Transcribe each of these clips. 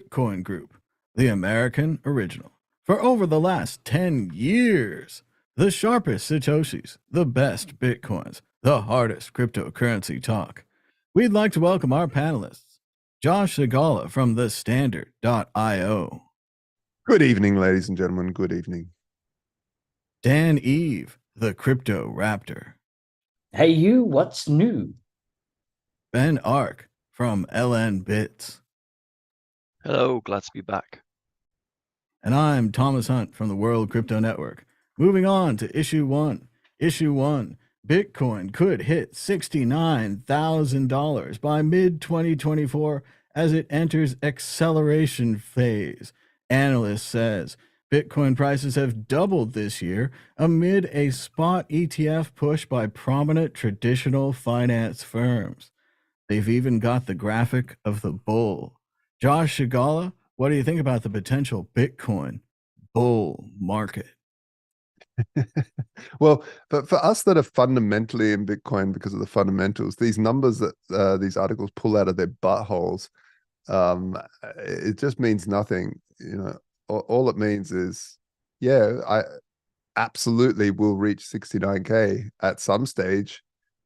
Bitcoin Group, the American original. For over the last 10 years, the sharpest Satoshis, the best Bitcoins, the hardest cryptocurrency talk. We'd like to welcome our panelists, Josh Segala from the Standard.io, Good evening, ladies and gentlemen. Good evening. Dan Eve, the Crypto Raptor, Hey, you, what's new? Ben Ark from LN Bits, Hello, glad to be back. and I'm Thomas Hunt from the World Crypto Network. Moving on to issue one. Issue one, Bitcoin could hit $69,000 by mid 2024 as it enters acceleration phase. Analyst says Bitcoin prices have doubled this year amid a spot ETF push by prominent traditional finance firms. They've even got the graphic of the bull. Josh Shigala, what do you think about the potential Bitcoin bull market? Well, but for us that are fundamentally in Bitcoin because of the fundamentals, these numbers that these articles pull out of their buttholes, it just means nothing. You know, all it means is, yeah, I absolutely will reach 69K at some stage.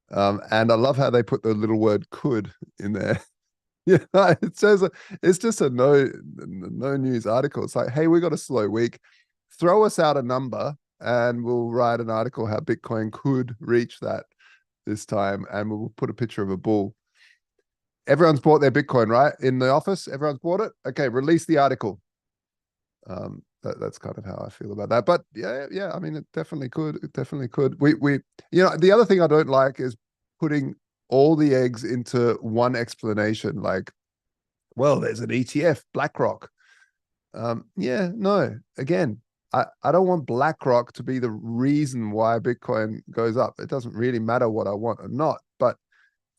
And I love how they put the little word "could" in there. Yeah, it says it's just a no news article. It's like, hey, we got a slow week. Throw us out a number and we'll write an article how Bitcoin could reach that this time, and we'll put a picture of a bull. Everyone's bought their Bitcoin, right? In the office, everyone's bought it. Okay, release the article. That's kind of how I feel about that. But yeah, I mean, it definitely could. It definitely could. The other thing I don't like is putting all the eggs into one explanation. Like, well, there's an ETF, BlackRock. No. Again, I don't want BlackRock to be the reason why Bitcoin goes up. It doesn't really matter what I want or not. But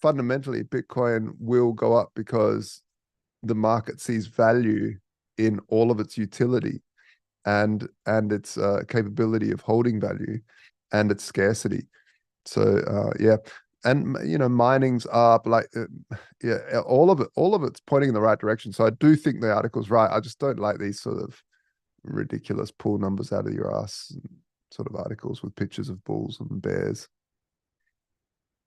fundamentally, Bitcoin will go up because the market sees value in all of its utility and its capability of holding value and its scarcity. So yeah, and mining's up, like all of it's pointing in the right direction. So I do think the article's right. I just don't like these sort of ridiculous pull numbers out of your ass sort of articles with pictures of bulls and bears.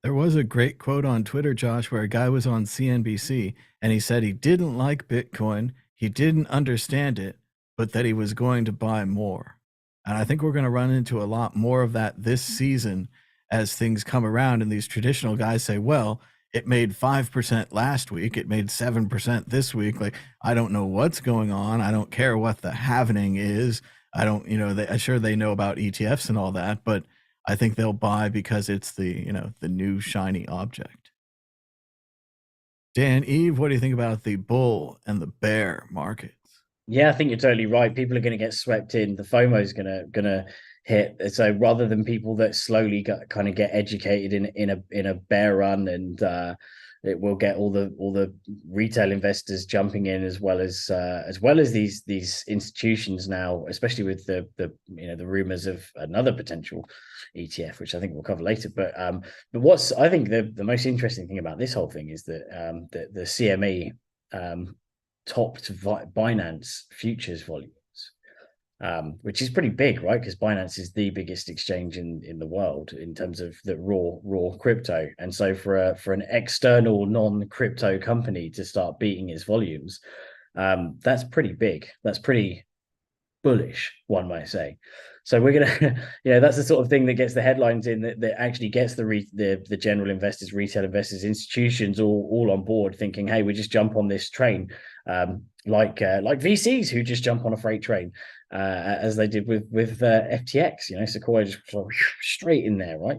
There was a great quote on Twitter, Josh, where a guy was on CNBC and he said he didn't like Bitcoin, he didn't understand it, but that he was going to buy more. And I think we're going to run into a lot more of that this season as things come around and these traditional guys say, well, it made 5% last week, it made 7% this week. Like, I don't know what's going on. I don't care what the happening is. I don't, I'm sure they know about ETFs and all that, but I think they'll buy because it's the new shiny object. Dan Eve, what do you think about the bull and the bear markets? Yeah, I think you're totally right. People are going to get swept in. The FOMO is gonna hit. So rather than people that slowly kind of get educated in a bear run, and it will get all the retail investors jumping in as well as these institutions now, especially with the rumors of another potential ETF, which I think we'll cover later. But what's I think the most interesting thing about this whole thing is that the CME topped Binance futures volumes, which is pretty big, right? Because Binance is the biggest exchange in the world in terms of the raw crypto. And so for an external non-crypto company to start beating its volumes, that's pretty big. That's pretty bullish, one might say. So we're gonna, that's the sort of thing that gets the headlines in, that actually gets the general investors, retail investors, institutions all on board, thinking, hey, we just jump on this train, like VCs who just jump on a freight train, as they did with FTX. Sequoia just straight in there, right?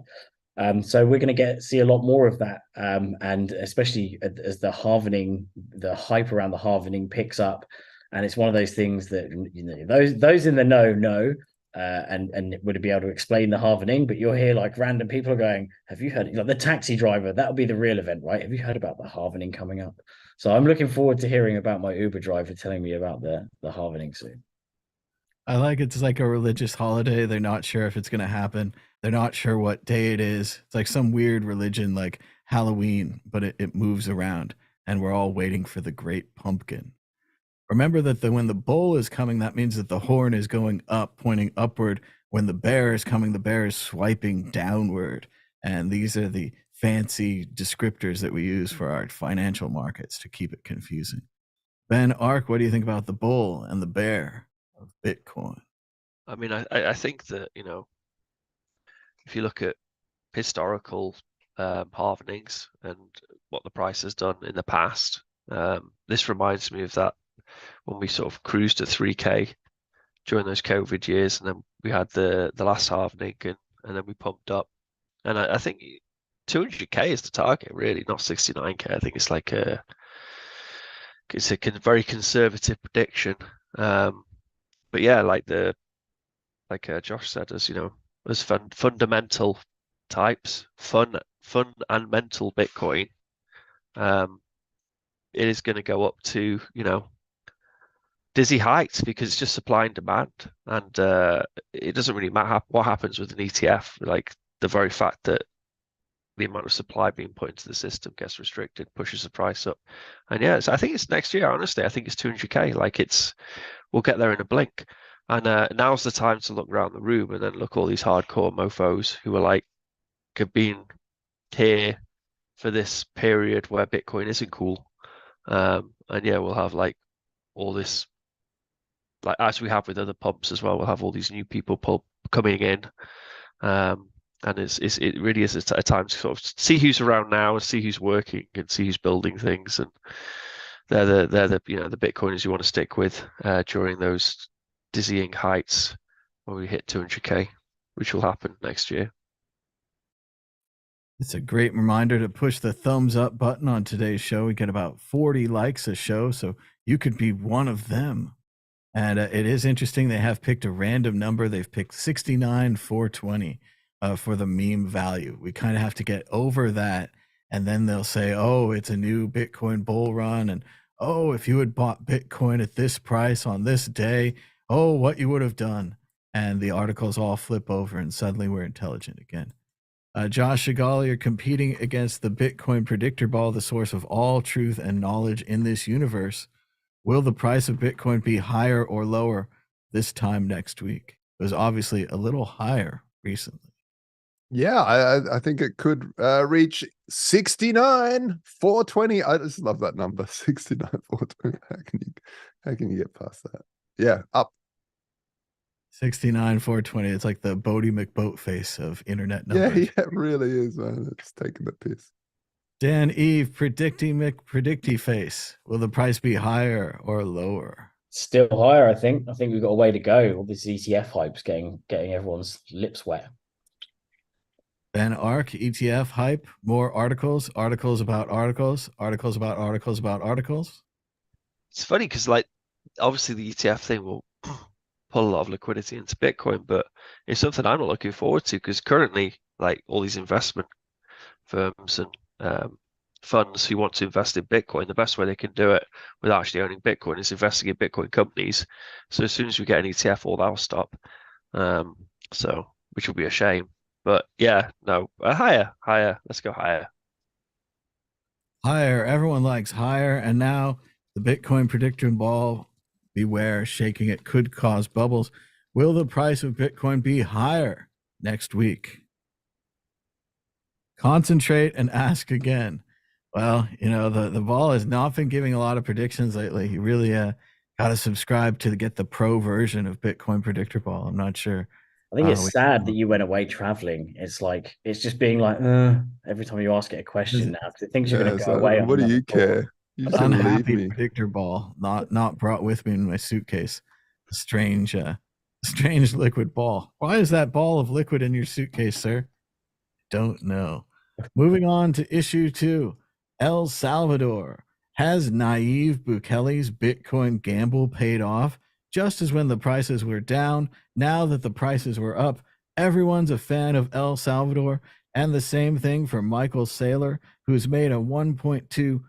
So we're going to see a lot more of that, and especially as the hype around the halvening picks up. And it's one of those things that those in the know, and would be able to explain the halvening. But you'll hear like random people are going, "Have you heard?" Like the taxi driver, that'll be the real event, right? Have you heard about the halvening coming up? So I'm looking forward to hearing about my Uber driver telling me about the halvening soon. I like it's like a religious holiday. They're not sure if it's going to happen. They're not sure what day it is. It's like some weird religion like Halloween, but it moves around, and we're all waiting for the great pumpkin. Remember that when the bull is coming, that means that the horn is going up, pointing upward. When the bear is coming, the bear is swiping downward. And these are the fancy descriptors that we use for our financial markets to keep it confusing. Ben Ark, what do you think about the bull and the bear of Bitcoin? I mean, I think that, if you look at historical halvenings and what the price has done in the past, this reminds me of that when we sort of cruised at 3K during those COVID years, and then we had the last halvening, and then we pumped up. And I think 200K is the target, really, not 69K. I think it's like it's a very conservative prediction. But yeah, like Josh said, as fundamental types, fun and mental Bitcoin, it is going to go up to, dizzy heights because it's just supply and demand. And it doesn't really matter what happens with an ETF. Like, the very fact that the amount of supply being put into the system gets restricted pushes the price up. And yeah, I think it's next year, honestly. I think it's 200K. Like, we'll get there in a blink. And now's the time to look around the room and then look at all these hardcore mofos who are like, have been here for this period where Bitcoin isn't cool. And yeah, we'll have like all this, like as we have with other pumps as well, we'll have all these new people coming in. And it really is a time to sort of see who's around now and see who's working and see who's building things. And they're the Bitcoiners you want to stick with during those dizzying heights when we hit 200K, which will happen next year. It's a great reminder to push the thumbs up button on today's show. We get about 40 likes a show, so you could be one of them. And it is interesting. They have picked a random number. They've picked 69,420 for the meme value. We kind of have to get over that. And then they'll say, oh, it's a new Bitcoin bull run. And, oh, if you had bought Bitcoin at this price on this day, oh, what you would have done. And the articles all flip over and suddenly we're intelligent again. Josh Shigali, you're competing against the Bitcoin predictor ball, the source of all truth and knowledge in this universe. Will the price of Bitcoin be higher or lower this time next week? It was obviously a little higher recently. Yeah, I think it could reach 69,420. I just love that number, 69,420. How can you get past that? Yeah, up. 69,420. It's like the Bodie McBoatface of internet numbers. Yeah, it really is, man. It's taking the piss. Dan Eve, predicting McPredicty face. Will the price be higher or lower? Still higher, I think. I think we've got a way to go. All this ETF hype's getting everyone's lips wet. Ben Ark, ETF hype, more articles about articles about articles about articles. It's funny because, like, obviously the ETF thing will pull a lot of liquidity into Bitcoin, but it's something I'm not looking forward to because currently, like, all these investment firms and funds who want to invest in Bitcoin, the best way they can do it without actually owning Bitcoin is investing in Bitcoin companies. So as soon as we get an ETF, all that'll stop. So, which will be a shame. But yeah, no, higher. Let's go higher. Higher. Everyone likes higher. And now the Bitcoin predictor ball, beware, shaking it could cause bubbles. Will the price of Bitcoin be higher next week? Concentrate and ask again. Well, the ball has not been giving a lot of predictions lately. You really got to subscribe to get the pro version of Bitcoin predictor ball. I'm not sure. I think it's sad that you went away traveling. It's like, it's just being like, every time you ask it a question now, because it thinks you're going to go away. What do you care? You just unhappy leave me. predictor ball, not brought with me in my suitcase. A strange liquid ball. Why is that ball of liquid in your suitcase, sir? Don't know. Moving on to issue 2. El Salvador. Has naive Bukele's Bitcoin gamble paid off? Just as when the prices were down, now that the prices were up, everyone's a fan of El Salvador. And the same thing for Michael Saylor, who's made a $1.2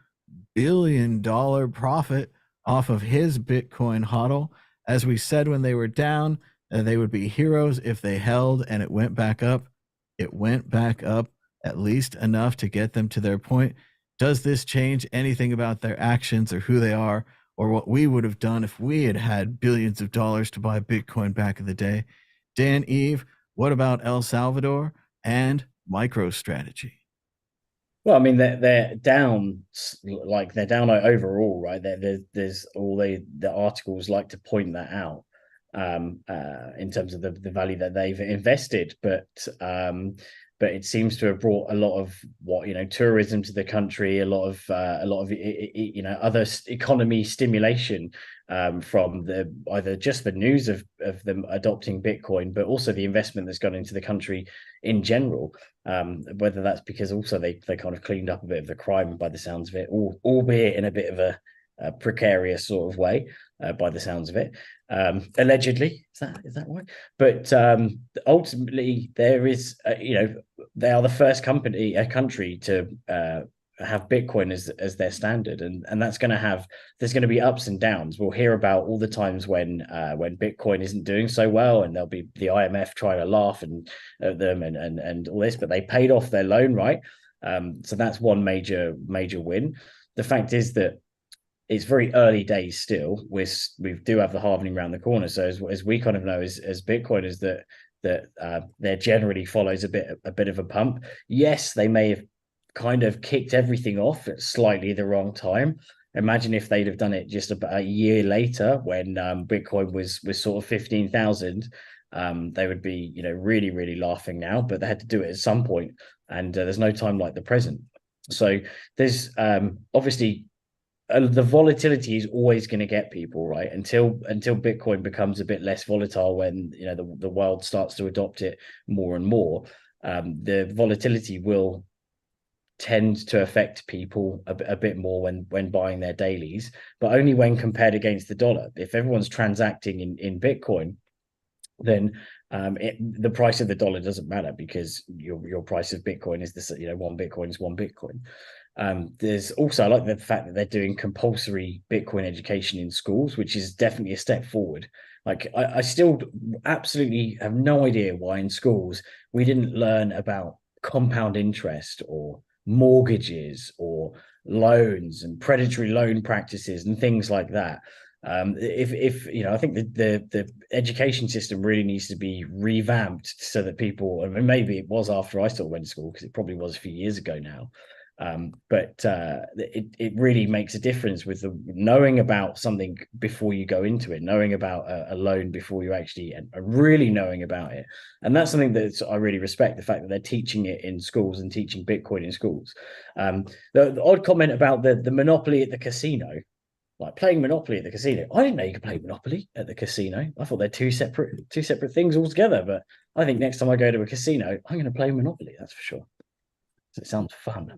billion profit off of his Bitcoin hodl. As we said when they were down, they would be heroes if they held and it went back up. It went back up at least enough to get them to their point. Does this change anything about their actions or who they are? or what we would have done if we had had billions of dollars to buy Bitcoin back in the day. Dan, Eve, what about El Salvador and MicroStrategy? Well, I mean, they're down, like they're down overall, right? There's all the articles like to point that out, in terms of the value that they've invested, but it seems to have brought a lot of tourism to the country, a lot of other economy stimulation, from either just the news of them adopting Bitcoin, but also the investment that's gone into the country in general. Whether that's because also they kind of cleaned up a bit of the crime by the sounds of it, albeit in a bit of a precarious sort of way, by the sounds of it. Allegedly, is that right? But ultimately, there is, they are the first country to have Bitcoin as their standard, and that's going to there's going to be ups and downs. We'll hear about all the times when Bitcoin isn't doing so well, and there'll be the IMF trying to laugh at them and all this, but they paid off their loan, right? So that's one major win. The fact is that it's very early days still. We do have the halvening around the corner. So as we kind of know as Bitcoiners, that there generally follows a bit of a pump. Yes, they may have kind of kicked everything off at slightly the wrong time. Imagine if they'd have done it just about a year later when Bitcoin was sort of 15,000. They would be really, really laughing now, but they had to do it at some point, and there's no time like the present. So there's obviously the volatility is always going to get people, right, until Bitcoin becomes a bit less volatile, when the world starts to adopt it more and more. The volatility will tend to affect people a bit more when buying their dailies, but only when compared against the dollar. If everyone's transacting in Bitcoin, then the price of the dollar doesn't matter, because your price of Bitcoin is one Bitcoin is one Bitcoin. There's also, I like the fact that they're doing compulsory Bitcoin education in schools, which is definitely a step forward. Like I still absolutely have no idea why in schools we didn't learn about compound interest or mortgages or loans and predatory loan practices and things like that. If I think the education system really needs to be revamped so that people, I mean, maybe it was after I still went to school, because it probably was a few years ago now. But it really makes a difference with knowing about something before you go into it, knowing about a loan before you actually, and really knowing about it. And that's something that I really respect, the fact that they're teaching it in schools and teaching Bitcoin in schools. The odd comment about the monopoly at the casino, like playing Monopoly at the casino. I didn't know you could play Monopoly at the casino. I thought they're two separate things altogether. But I think next time I go to a casino, I'm going to play Monopoly. That's for sure. It sounds fun.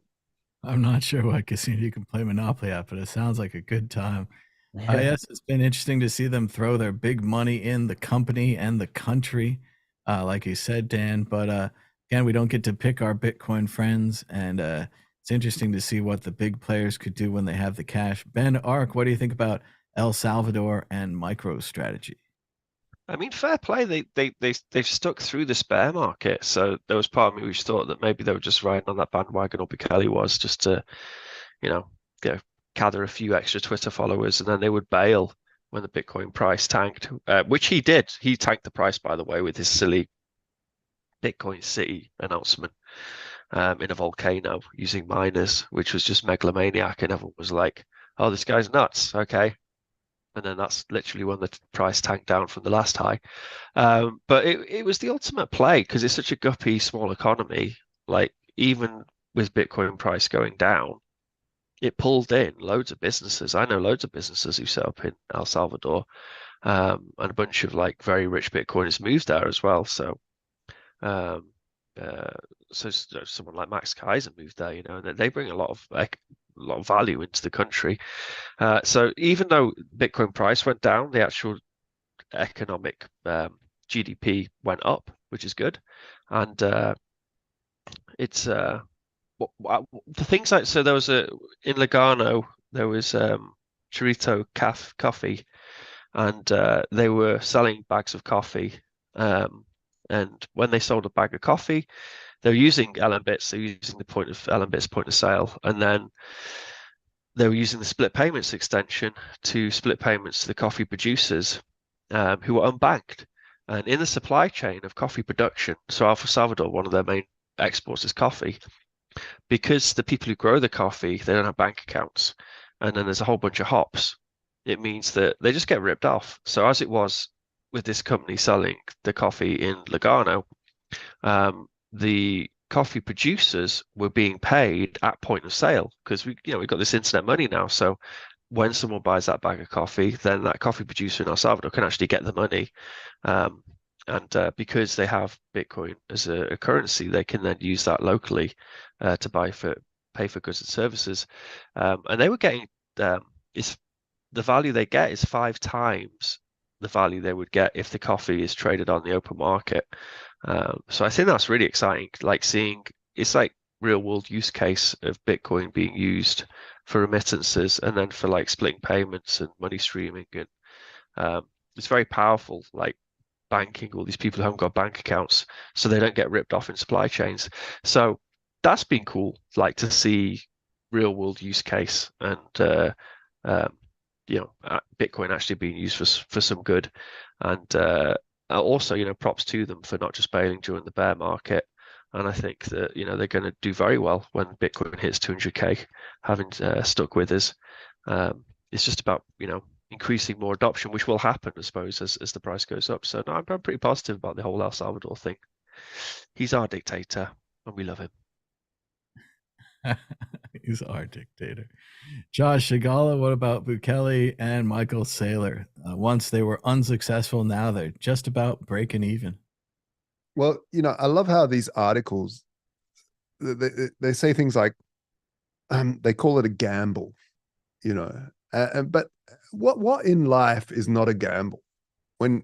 I'm not sure what casino you can play Monopoly at, but it sounds like a good time. Yeah. Yes, it's been interesting to see them throw their big money in the company and the country, like you said, Dan. But again, we don't get to pick our Bitcoin friends, and it's interesting to see what the big players could do when they have the cash. Ben, Ark, what do you think about El Salvador and MicroStrategy? I mean, fair play. They've stuck through this bear market. So there was part of me which thought that maybe they were just riding on that bandwagon, or Kelly was, just to, gather a few extra Twitter followers, and then they would bail when the Bitcoin price tanked, which he did. He tanked the price, by the way, with his silly Bitcoin City announcement in a volcano using miners, which was just megalomaniac, and everyone was like, "Oh, this guy's nuts." Okay. And then that's literally when the price tanked down from the last high. But it was the ultimate play, because it's such a guppy small economy. Like, even with Bitcoin price going down, it pulled in loads of businesses. I know loads of businesses who set up in El Salvador, and a bunch of like very rich Bitcoiners moved there as well. So someone like Max Kaiser moved there, and they bring a lot of value into the country. So even though Bitcoin price went down, the actual economic GDP went up, which is good. And it's the things like, so there was in Lugano, there was Chorito Coffee, and they were selling bags of coffee. And when they sold a bag of coffee, they were using LM Bits, they're using the LM Bits point of sale, and then they were using the split payments extension to split payments to the coffee producers who were unbanked. And in the supply chain of coffee production, so El Salvador, one of their main exports is coffee, because the people who grow the coffee, they don't have bank accounts. And then there's a whole bunch of hops. It means that they just get ripped off. So as it was with this company selling the coffee in Lugano, the coffee producers were being paid at point of sale because we've got this internet money now. So when someone buys that bag of coffee, then that coffee producer in El Salvador can actually get the money. And because they have Bitcoin as a currency, they can then use that locally to pay for goods and services. And they were getting the value they get is 5 times the value they would get if the coffee is traded on the open market. So I think that's really exciting. Like seeing it's like real world use case of Bitcoin being used for remittances and then for like splitting payments and money streaming, and it's very powerful. Like banking all these people who haven't got bank accounts, so they don't get ripped off in supply chains. So that's been cool, like to see real world use case and Bitcoin actually being used for some good. And also, props to them for not just bailing during the bear market. And I think that, they're going to do very well when Bitcoin hits 200K, having stuck with us. It's just about, increasing more adoption, which will happen, I suppose, as the price goes up. So no, I'm pretty positive about the whole El Salvador thing. He's our dictator and we love him. He's our dictator. Josh Shigala, what about Bukele and Michael Saylor? Once they were unsuccessful, now they're just about breaking even. Well, I love how these articles, they say things like, they call it a gamble, but what in life is not a gamble? When,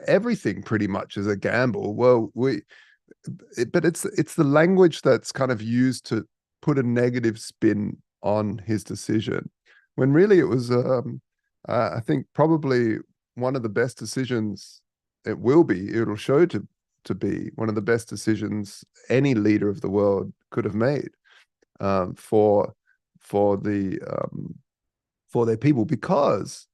everything pretty much is a gamble. Well, but it's the language that's kind of used to put a negative spin on his decision, when really it was, I think probably one of the best decisions. It'll show to be one of the best decisions any leader of the world could have made, for their people, because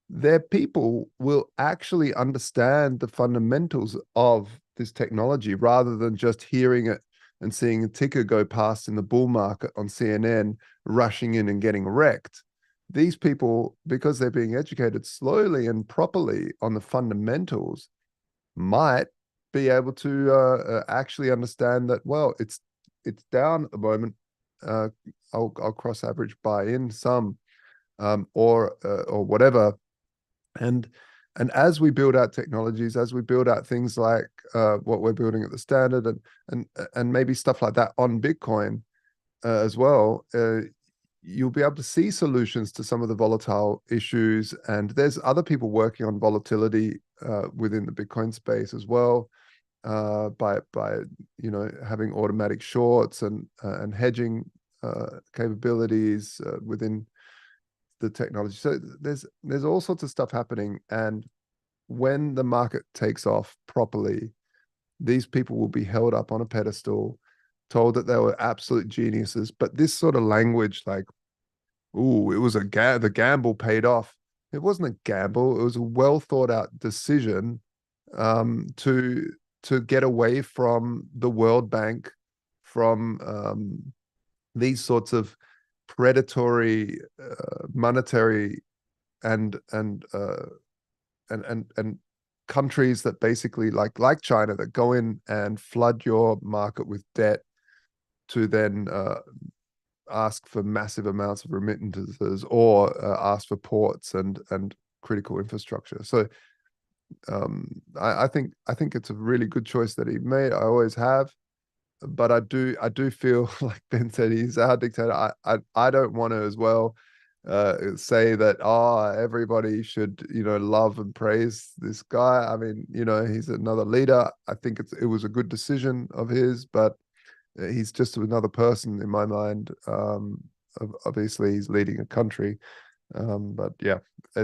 their people will actually understand the fundamentals of this technology rather than just hearing it and seeing a ticker go past in the bull market on CNN, rushing in and getting wrecked. These people, because they're being educated slowly and properly on the fundamentals, might be able to actually understand that, well, it's down at the moment. I'll cross average buy in some, or whatever. And as we build out technologies, as we build out things like what we're building at the Standard, and maybe stuff like that on Bitcoin as well, you'll be able to see solutions to some of the volatile issues. And there's other people working on volatility within the Bitcoin space as well, by having automatic shorts and hedging capabilities within the technology. So there's all sorts of stuff happening, and when the market takes off properly, these people will be held up on a pedestal, told that they were absolute geniuses. But this sort of language, like, ooh, it was the gamble paid off. It wasn't a gamble. It was a well thought out decision to get away from the World Bank, from these sorts of predatory monetary and countries that basically like China, that go in and flood your market with debt to then ask for massive amounts of remittances, or ask for ports and critical infrastructure. So I think it's a really good choice that he made. I always have. But I do feel, like Ben said, he's our dictator. I don't want to as well say that everybody should love and praise this guy. I mean, he's another leader. I think it was a good decision of his, but he's just another person in my mind. Obviously, he's leading a country, but yeah, I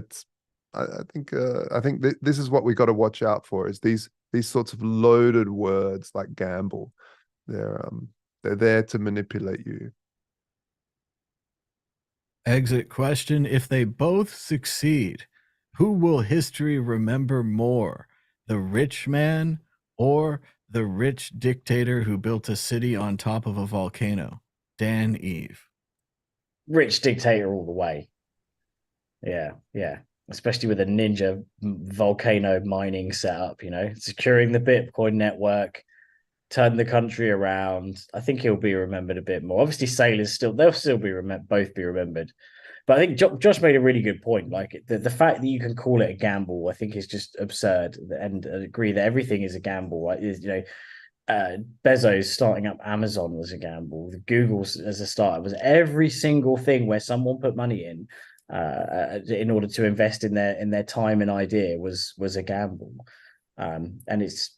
think this is what we got to watch out for: is these sorts of loaded words like gamble. They're there to manipulate you. Exit question. If they both succeed, who will history remember more? The rich man or the rich dictator who built a city on top of a volcano? Dan Eve. Rich dictator all the way. Yeah, yeah. Especially with a ninja volcano mining setup, securing the Bitcoin network, turn the country around. I think he'll be remembered a bit more. Obviously, they'll still be both be remembered. But I think Josh made a really good point. Like the fact that you can call it a gamble, I think is just absurd. And I agree that everything is a gamble. Right? Bezos starting up Amazon was a gamble. Google as a startup was every single thing where someone put money in order to invest in their time and idea was a gamble. And it's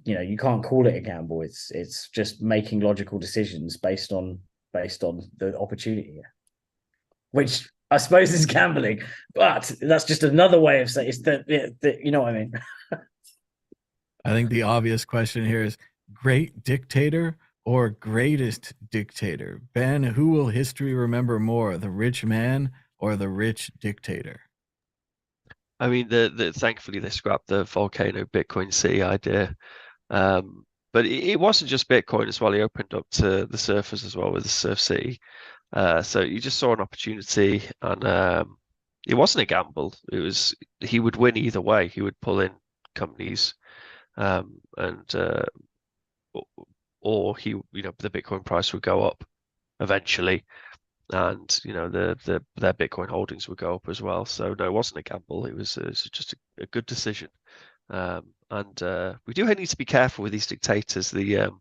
you can't call it a gamble. It's just making logical decisions based on the opportunity, which I suppose is gambling, but that's just another way of saying it's you know what I mean. I think the obvious question here is great dictator or greatest dictator? Ben, who will history remember more, the rich man or the rich dictator? I mean, thankfully they scrapped the volcano Bitcoin City idea, but it wasn't just Bitcoin as well. He opened up to the surfers as well with the Surf City. So you just saw an opportunity, and it wasn't a gamble. He would win either way. He would pull in companies, or the Bitcoin price would go up eventually, and their Bitcoin holdings would go up as well. So no, it wasn't a gamble. It was just a good decision. And we do need to be careful with these dictators. The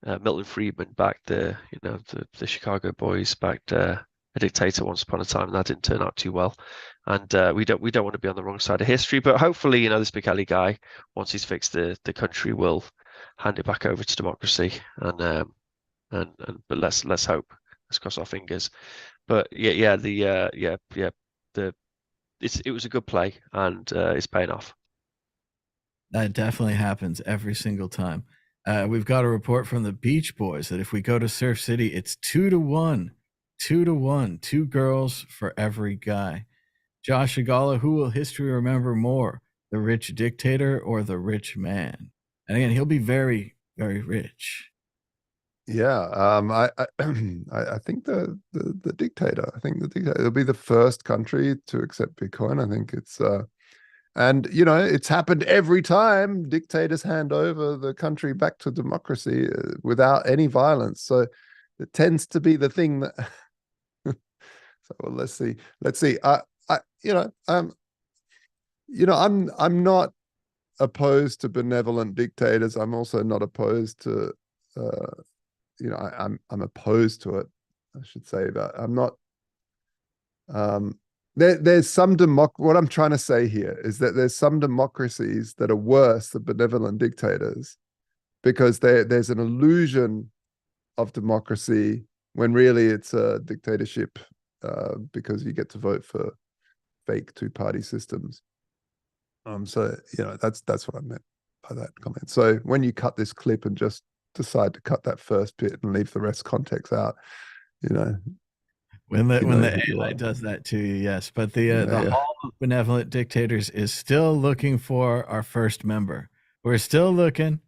Milton Friedman backed the Chicago Boys backed a dictator once upon a time, and that didn't turn out too well. And we don't want to be on the wrong side of history. But hopefully, this Bukele guy, once he's fixed the country, will hand it back over to democracy. And but let's hope. Let's cross our fingers. But it was a good play, and it's paying off. That definitely happens every single time. We've got a report from the Beach Boys that if we go to Surf City, it's 2-1, 2-1, 2 girls for every guy. Josh Agala, who will history remember more, the rich dictator or the rich man? And again, he'll be very, very rich. Yeah, I think the dictator. I think the dictator. It'll be the first country to accept Bitcoin. I think it's and it's happened every time dictators hand over the country back to democracy without any violence. So it tends to be the thing that. So well, let's see. I'm not opposed to benevolent dictators. I'm also not opposed to. I'm opposed to it, I should say, but I'm not. There's some what I'm trying to say here is that there's some democracies that are worse than benevolent dictators because there's an illusion of democracy when really it's a dictatorship because you get to vote for fake two-party systems. So that's what I meant by that comment. So when you cut this clip and just decide to cut that first bit and leave the rest context out, when the AI does that to you, yes. But the Hall of Benevolent Dictators is still looking for our first member. We're still looking.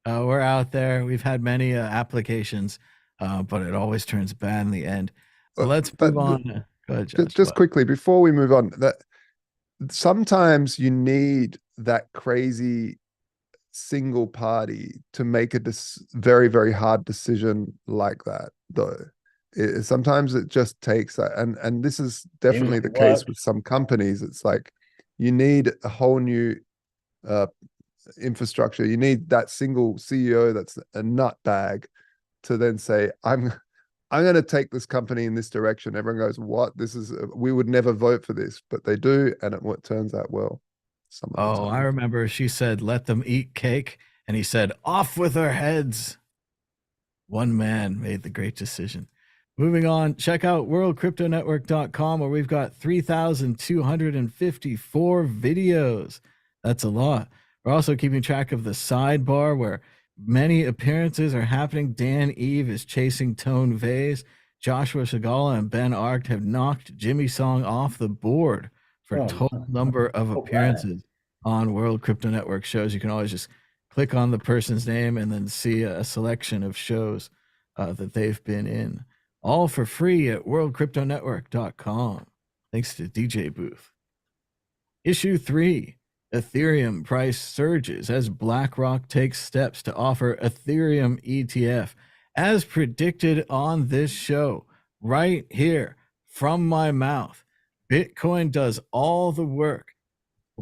We're out there. We've had many applications, but it always turns bad in the end. So let's move on. Go ahead, Josh. Just quickly before we move on, that sometimes you need that crazy single party to make a very, very hard decision like that, though. Sometimes it just takes that, and this is definitely the case with some companies. It's like you need a whole new infrastructure. You need that single CEO that's a nut bag to then say, I'm going to take this company in this direction. Everyone goes, what? We would never vote for this, but they do, and it turns out well. I remember she said, let them eat cake. And he said, off with their heads. One man made the great decision. Moving on, check out worldcryptonetwork.com where we've got 3,254 videos. That's a lot. We're also keeping track of the sidebar where many appearances are happening. Dan Eve is chasing Tone Vase. Joshua Shigala and Ben Arkt have knocked Jimmy Song off the board for total number of appearances on World Crypto Network shows. You can always just click on the person's name and then see a selection of shows that they've been in, all for free at worldcryptonetwork.com. Thanks to DJ Booth. Issue 3. Ethereum price surges as BlackRock takes steps to offer Ethereum ETF. As predicted on this show, right here from my mouth, Bitcoin does all the work,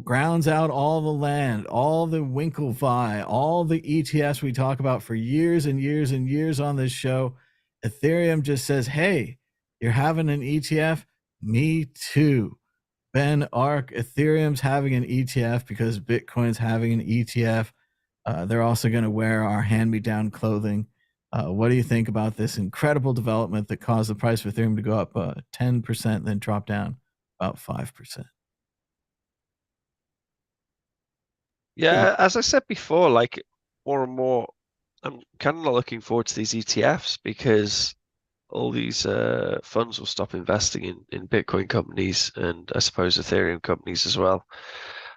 grounds out all the land, all the Winklevi, all the ETFs we talk about for years and years and years on this show. Ethereum just says, hey, you're having an ETF? Me too. Ben Ark, Ethereum's having an ETF because Bitcoin's having an ETF. They're also going to wear our hand-me-down clothing. What do you think about this incredible development that caused the price of Ethereum to go up 10%, then drop down about 5%? Yeah, as I said before, like more and more, I'm kind of not looking forward to these ETFs because all these funds will stop investing in Bitcoin companies and I suppose Ethereum companies as well.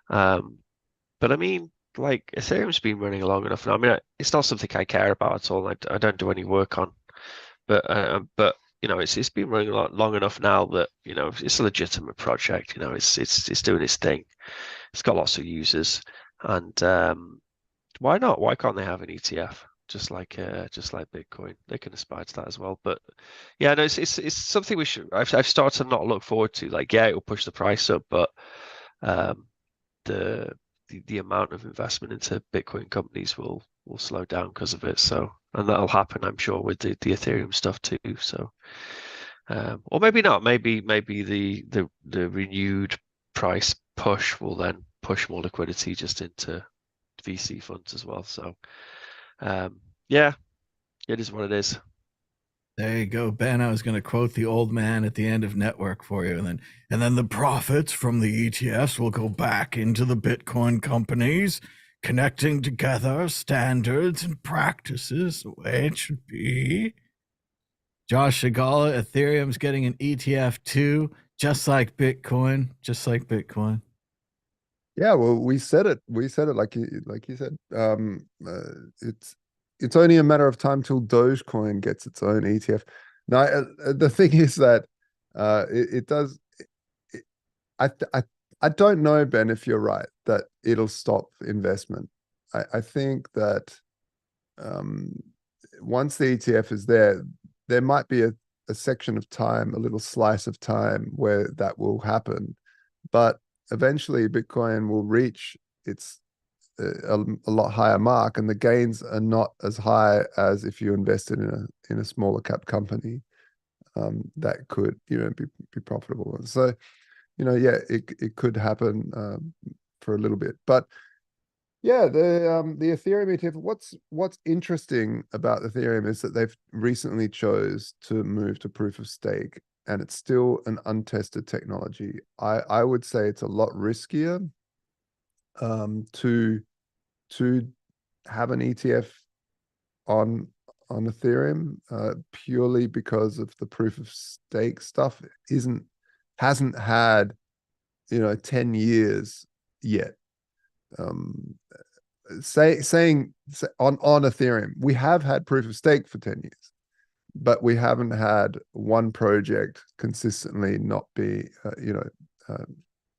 But I mean, like Ethereum's been running long enough now. I mean, it's not something I care about at all. I don't do any work on, but you know, it's been running long enough now that you know it's a legitimate project. You know, it's doing its thing. It's got lots of users, and why not? Why can't they have an ETF? Just like Bitcoin, they can aspire to that as well. But yeah, no, it's something we should. I've started to not look forward to. Like, yeah, it will push the price up, but the amount of investment into Bitcoin companies will slow down because of it. So, and that'll happen, I'm sure, with the Ethereum stuff too. So, or maybe not. Maybe the renewed price push will then push more liquidity just into VC funds as well. So. Yeah, it is what it is. There you go, Ben. I was going to quote the old man at the end of Network for you, and then the profits from the ETFs will go back into the Bitcoin companies, connecting together standards and practices the way it should be. Josh Shigala, Ethereum's getting an ETF too, just like Bitcoin, just like Bitcoin. Yeah, well, we said it like you said. It's only a matter of time till Dogecoin gets its own ETF. Now, the thing is that it does. I don't know, Ben, if you're right that it'll stop investment. I think that once the ETF is there might be a section of time, a little slice of time where that will happen, but eventually Bitcoin will reach its a lot higher mark, and the gains are not as high as if you invested in a smaller cap company that could be profitable. And so yeah, it could happen for a little bit, but yeah, the Ethereum ETF. What's interesting about Ethereum is that they've recently chose to move to proof of stake, and it's still an untested technology. I would say it's a lot riskier to have an ETF on Ethereum purely because of the proof of stake stuff hasn't had 10 years yet. Saying on Ethereum, we have had proof of stake for 10 years, but we haven't had one project consistently not be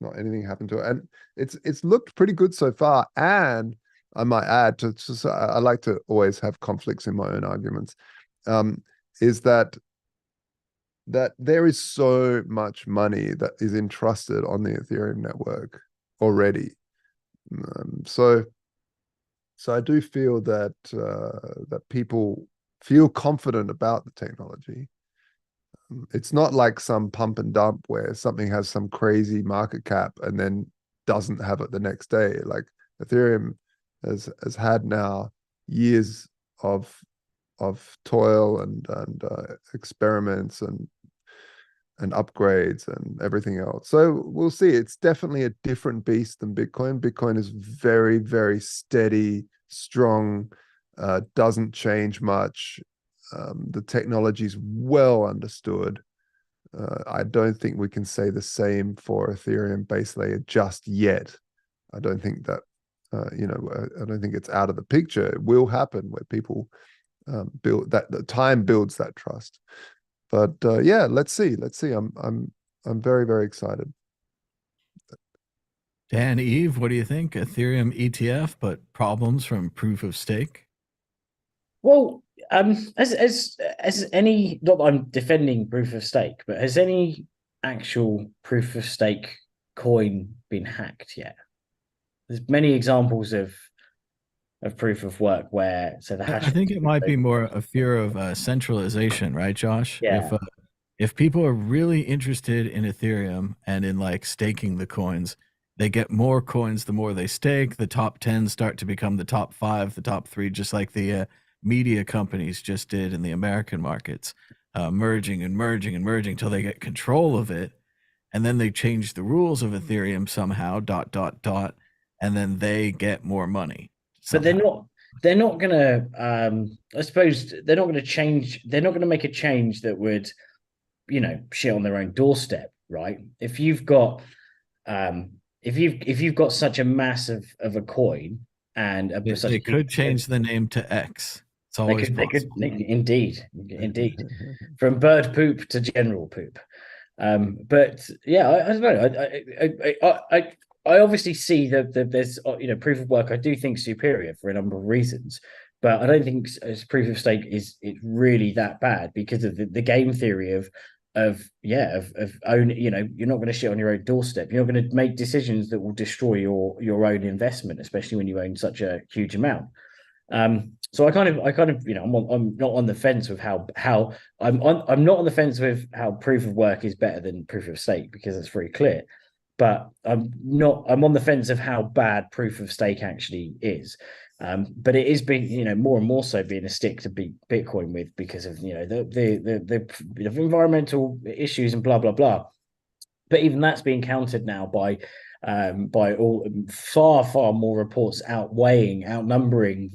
not anything happen to it, and it's looked pretty good so far. And I might add I like to always have conflicts in my own arguments, is that there is so much money that is entrusted on the Ethereum network already. So I do feel that that people feel confident about the technology. It's not like some pump and dump where something has some crazy market cap and then doesn't have it the next day. Like Ethereum has had now years of toil and experiments and upgrades and everything else. So we'll see. It's definitely a different beast than Bitcoin. Bitcoin is very, very steady, strong, doesn't change much. The technology is well understood. I don't think we can say the same for Ethereum base layer just yet. I don't think that, I don't think it's out of the picture. It will happen where people build that. The time builds that trust. But yeah, let's see. I'm very, very excited. Dan, Eve, what do you think? Ethereum ETF, but problems from proof of stake? Well, as any, not that I'm defending proof of stake, but has any actual proof of stake coin been hacked yet? There's many examples of proof of work where the hash. I think it might be more a fear of centralization, right, Josh? Yeah. If people are really interested in Ethereum and in like staking the coins, they get more coins the more they stake. The top 10 start to become the top 5, the top 3, just like the media companies just did in the American markets, merging and merging and merging till they get control of it. And then they change the rules of Ethereum somehow, ... And then they get more money. But they're not gonna I suppose they're not gonna change, they're not gonna make a change that would, shit on their own doorstep, right? If you've got if you've got such a mass of a coin and they could change the name to X. It's always possible. Indeed. From bird poop to general poop. But yeah, I don't know. I obviously see that there's proof of work. I do think superior for a number of reasons, but I don't think as proof of stake is it really that bad because of the game theory of own. You're not going to shit on your own doorstep. You're not going to make decisions that will destroy your own investment, especially when you own such a huge amount. So I kind of, I'm not on the fence with how I'm not on the fence with how proof of work is better than proof of stake because it's very clear. But I'm on the fence of how bad proof of stake actually is. But it is being, more and more so being a stick to beat Bitcoin with because of the environmental issues and blah blah blah. But even that's being countered now by all far more reports outnumbering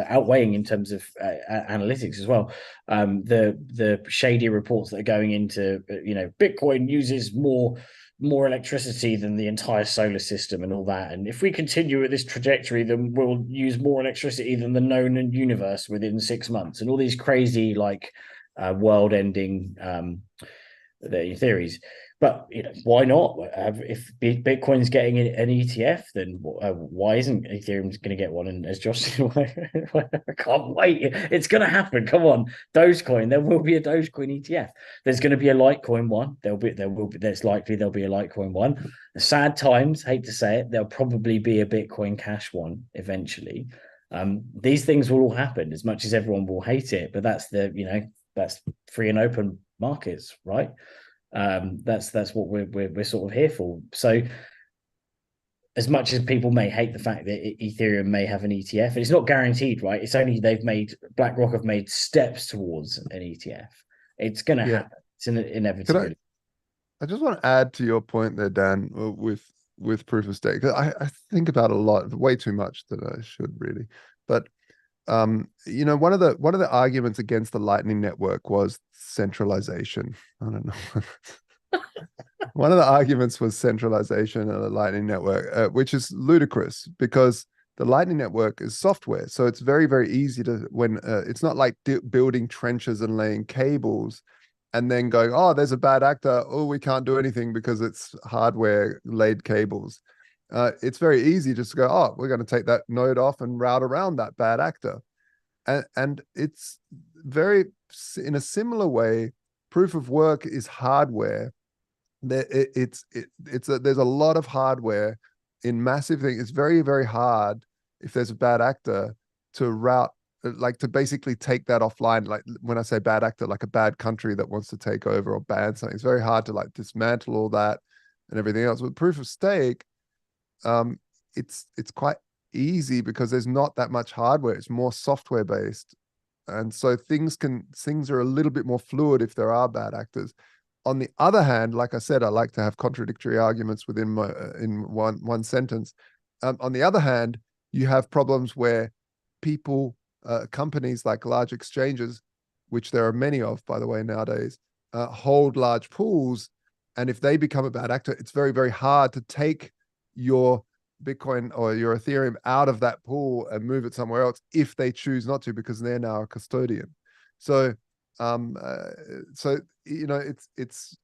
outweighing in terms of analytics as well. The shady reports that are going into Bitcoin uses more electricity than the entire solar system and all that. And if we continue at this trajectory, then we'll use more electricity than the known universe within 6 months, and all these crazy world-ending theories. But why not? If Bitcoin's getting an ETF, then why isn't Ethereum going to get one? And as Josh said, I can't wait. It's going to happen. Come on, Dogecoin. There will be a Dogecoin ETF. There's going to be a Litecoin one. There's likely there'll be a Litecoin one. Sad times. Hate to say it. There'll probably be a Bitcoin Cash one eventually. These things will all happen. As much as everyone will hate it, but that's that's free and open markets, right? That's what we're sort of here for. So as much as people may hate the fact that Ethereum may have an ETF, and it's not guaranteed, right? It's only BlackRock have made steps towards an ETF. It's going to happen. It's an inevitability. I just want to add to your point there, Dan, with proof of stake. I think about it a lot, way too much that I should really. But one of the arguments against the Lightning Network was centralization. I don't know. One of the arguments was centralization of the Lightning Network, which is ludicrous because the Lightning Network is software. So it's very, very easy to, when it's not like building trenches and laying cables and then going, oh, there's a bad actor. Oh, we can't do anything because it's hardware laid cables. It's very easy just to go, oh, we're going to take that node off and route around that bad actor. And it's very, in a similar way, proof of work is hardware. There's a lot of hardware in massive things. It's very, very hard if there's a bad actor to route, to basically take that offline. Like when I say bad actor, like a bad country that wants to take over or ban something, it's very hard to dismantle all that and everything else. With proof of stake, it's quite easy because there's not that much hardware. It's more software based, and so things are a little bit more fluid if there are bad actors. On the other hand, like I said, I like to have contradictory arguments within my in one sentence. On the other hand, you have problems where people, companies like large exchanges, which there are many of, by the way, nowadays, hold large pools. And if they become a bad actor, it's very, very hard to take your Bitcoin or your Ethereum out of that pool and move it somewhere else if they choose not to, because they're now a custodian. So, so you know, it's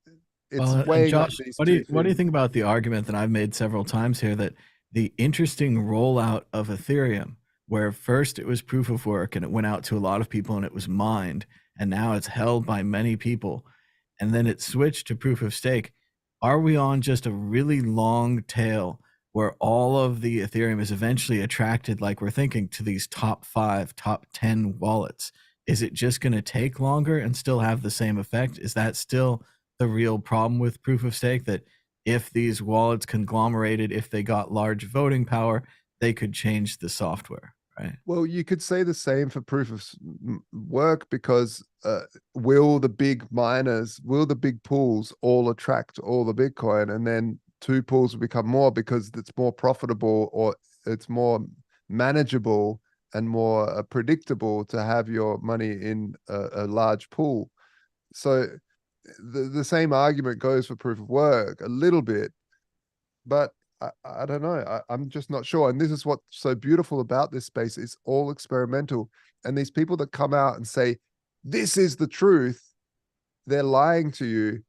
Well, and weighing up Josh, these what do two you things. think about the argument that I've made several times here, that the interesting rollout of Ethereum, where first it was proof of work and it went out to a lot of people and it was mined, and now it's held by many people, and then it switched to proof of stake. Are we on just a really long tail where all of the Ethereum is eventually attracted, like we're thinking, to these top 5, top 10 wallets? Is it just going to take longer and still have the same effect? Is that still the real problem with proof of stake, that if these wallets conglomerated, if they got large voting power, they could change the software, right? Well, you could say the same for proof of work, because will the big miners, will the big pools all attract all the Bitcoin, and then 2 pools will become more because it's more profitable, or it's more manageable and more predictable to have your money in a large pool. So the same argument goes for proof of work a little bit, but I don't know. I'm just not sure. And this is what's so beautiful about this space. It's all experimental. And these people that come out and say, this is the truth, they're lying to you.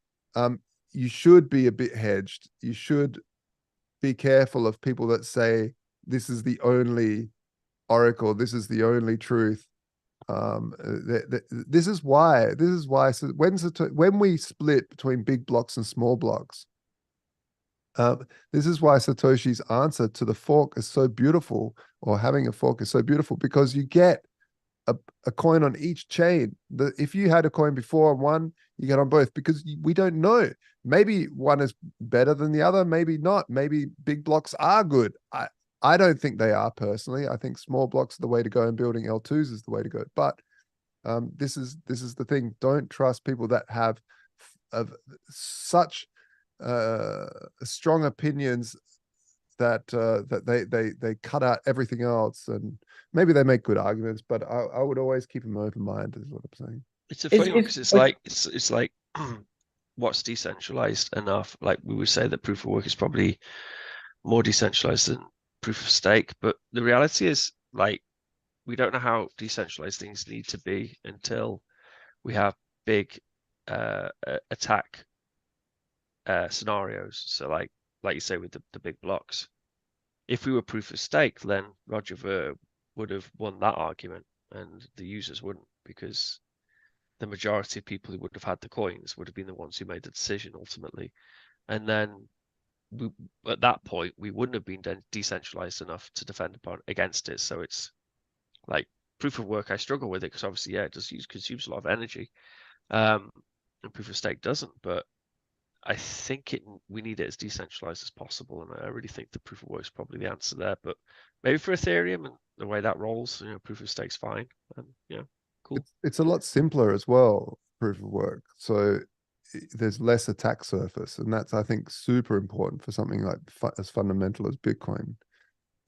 You should be a bit hedged. You should be careful of people that say, this is the only oracle, this is the only truth. This is why. So when we split between big blocks and small blocks, this is why Satoshi's answer to the fork is so beautiful, or having a fork is so beautiful, because you get a coin on each chain. If you had a coin before on one, you get on both, because we don't know. Maybe one is better than the other, maybe not. Maybe big blocks are good. I don't think they are, personally. I think small blocks are the way to go, and building L2s is the way to go. But this is the thing. Don't trust people that have such strong opinions that they cut out everything else. And maybe they make good arguments, but I would always keep an open mind, is what I'm saying. It's a funny one, because it's like what's decentralized enough. Like we would say that proof of work is probably more decentralized than proof of stake, but the reality is, like, we don't know how decentralized things need to be until we have big attack scenarios. So like you say with the big blocks, if we were proof of stake, then Roger Ver would have won that argument and the users wouldn't, because the majority of people who would have had the coins would have been the ones who made the decision ultimately. And then at that point, we wouldn't have been decentralized enough to defend against it. So it's like proof of work, I struggle with it, because obviously, yeah, it does consumes a lot of energy. And proof of stake doesn't, but I think we need it as decentralized as possible, and I really think the proof of work is probably the answer there. But maybe for Ethereum and the way that rolls, proof of stake's fine, and cool. It's a lot simpler as well, proof of work. So there's less attack surface, and that's, I think, super important for something like as fundamental as Bitcoin.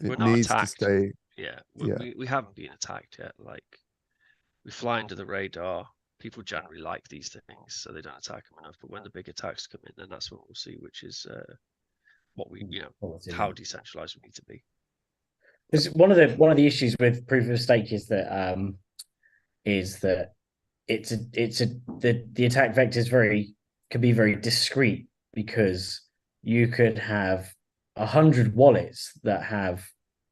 It needs to stay. Yeah, we haven't been attacked yet. Like, we fly under the radar. People generally like these things, so they don't attack them enough. But when the big attacks come in, then that's what we'll see, which is what we, how decentralized we need to be. Because one of the issues with proof of stake is that the attack vector can be very discrete, because you could have 100 wallets that have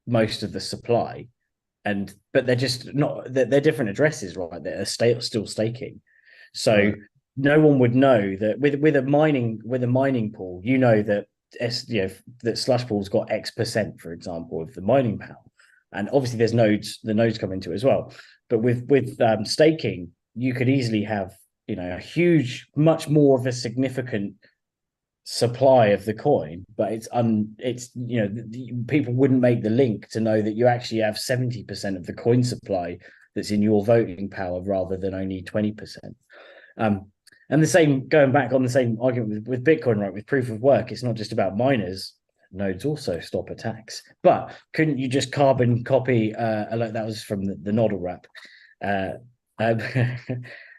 most of the supply, but they're just not, they're different addresses, right? They're still staking. So no one would know that with a mining pool, that that slush pool's got X%, for example, of the mining power. And obviously the nodes come into it as well. But with staking, you could easily have, a huge, much more of a significant supply of the coin, but people wouldn't make the link to know that you actually have 70% of the coin supply that's in your voting power, rather than only 20%. And the same, going back on the same argument with Bitcoin, right? With proof of work, it's not just about miners. Nodes also stop attacks. But couldn't you just carbon copy? That was from the Nodal rap.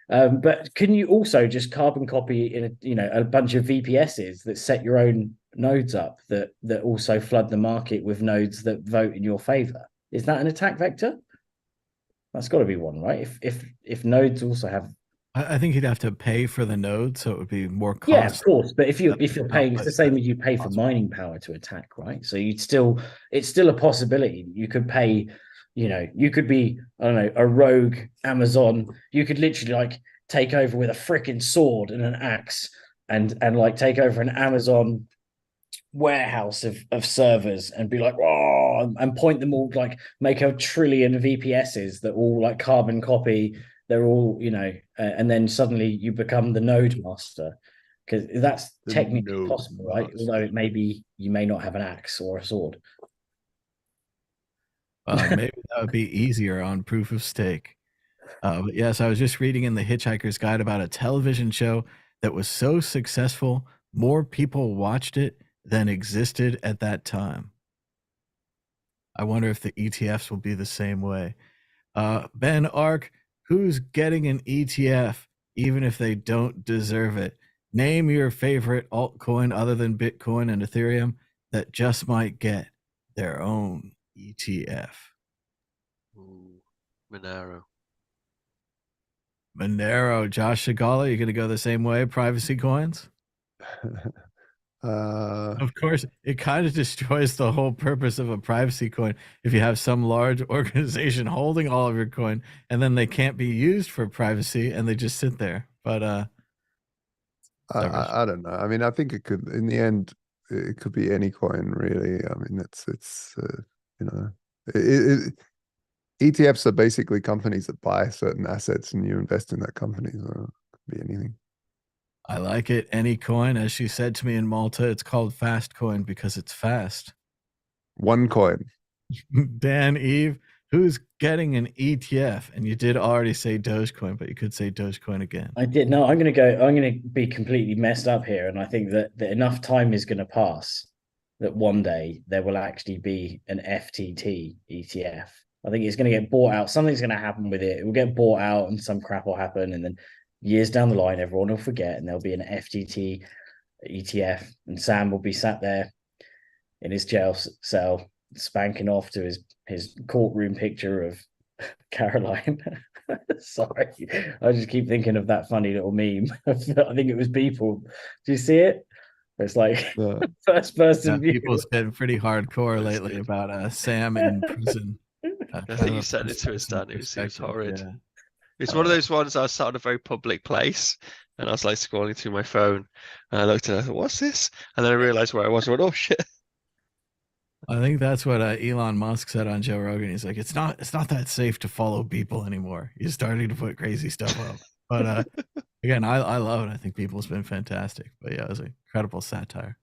But can you also just carbon copy in a bunch of VPSs that set your own nodes up that also flood the market with nodes that vote in your favor? Is that an attack vector? That's got to be one, right? If nodes also have, I think you'd have to pay for the node, so it would be more yeah, of cost. course. But if you're paying, it's the same as you pay for mining power to attack, right? So it's still a possibility. You could pay, you could be, I don't know, a rogue Amazon. You could literally like take over with a freaking sword and an axe and like take over an Amazon warehouse of servers and be like, oh, and point them all, like make 1 trillion VPSs that all like carbon copy. They're all, and then suddenly you become the node master, because that's technically possible, right? Although you may not have an axe or a sword. Maybe that would be easier on proof of stake. But yes, I was just reading in the Hitchhiker's Guide about a television show that was so successful, more people watched it than existed at that time. I wonder if the ETFs will be the same way. Ben Ark, who's getting an ETF even if they don't deserve it? Name your favorite altcoin other than Bitcoin and Ethereum that just might get their own ETF. Ooh, Monero. Monero, Josh Shigala, you going to go the same way? Privacy coins? Of course, it kind of destroys the whole purpose of a privacy coin if you have some large organization holding all of your coin and then they can't be used for privacy and they just sit there. But I don't know. I mean, I think it could, in the end, it could be any coin, really. I mean, ETFs are basically companies that buy certain assets and you invest in that company. So it could be anything. I like it. Any coin, as she said to me in Malta, it's called fast coin because it's fast. One coin. Dan Eve, who's getting an ETF? And you did already say Dogecoin, but you could say Dogecoin again. I did. No, I'm going to be completely messed up here. And I think that enough time is going to pass that one day there will actually be an FTT ETF. I think it's going to get bought out. Something's going to happen with it. It will get bought out and some crap will happen. And then years down the line, everyone will forget and there'll be an FTT ETF. And Sam will be sat there in his jail cell, spanking off to his courtroom picture of Caroline. Sorry, I just keep thinking of that funny little meme. I think it was People. Do you see it? It's like first person view. People's been pretty hardcore lately about Sam in prison. I think you sent it to us, Dan. It was horrid. Yeah. It's one of those ones I saw in a very public place, and I was like scrolling through my phone, and I looked at it, I thought, what's this? And then I realized where I was. I went, oh shit. I think that's what Elon Musk said on Joe Rogan. He's like, it's not that safe to follow people anymore. He's starting to put crazy stuff up. But again, I love it. I think People's been fantastic. But yeah, it was an incredible satire.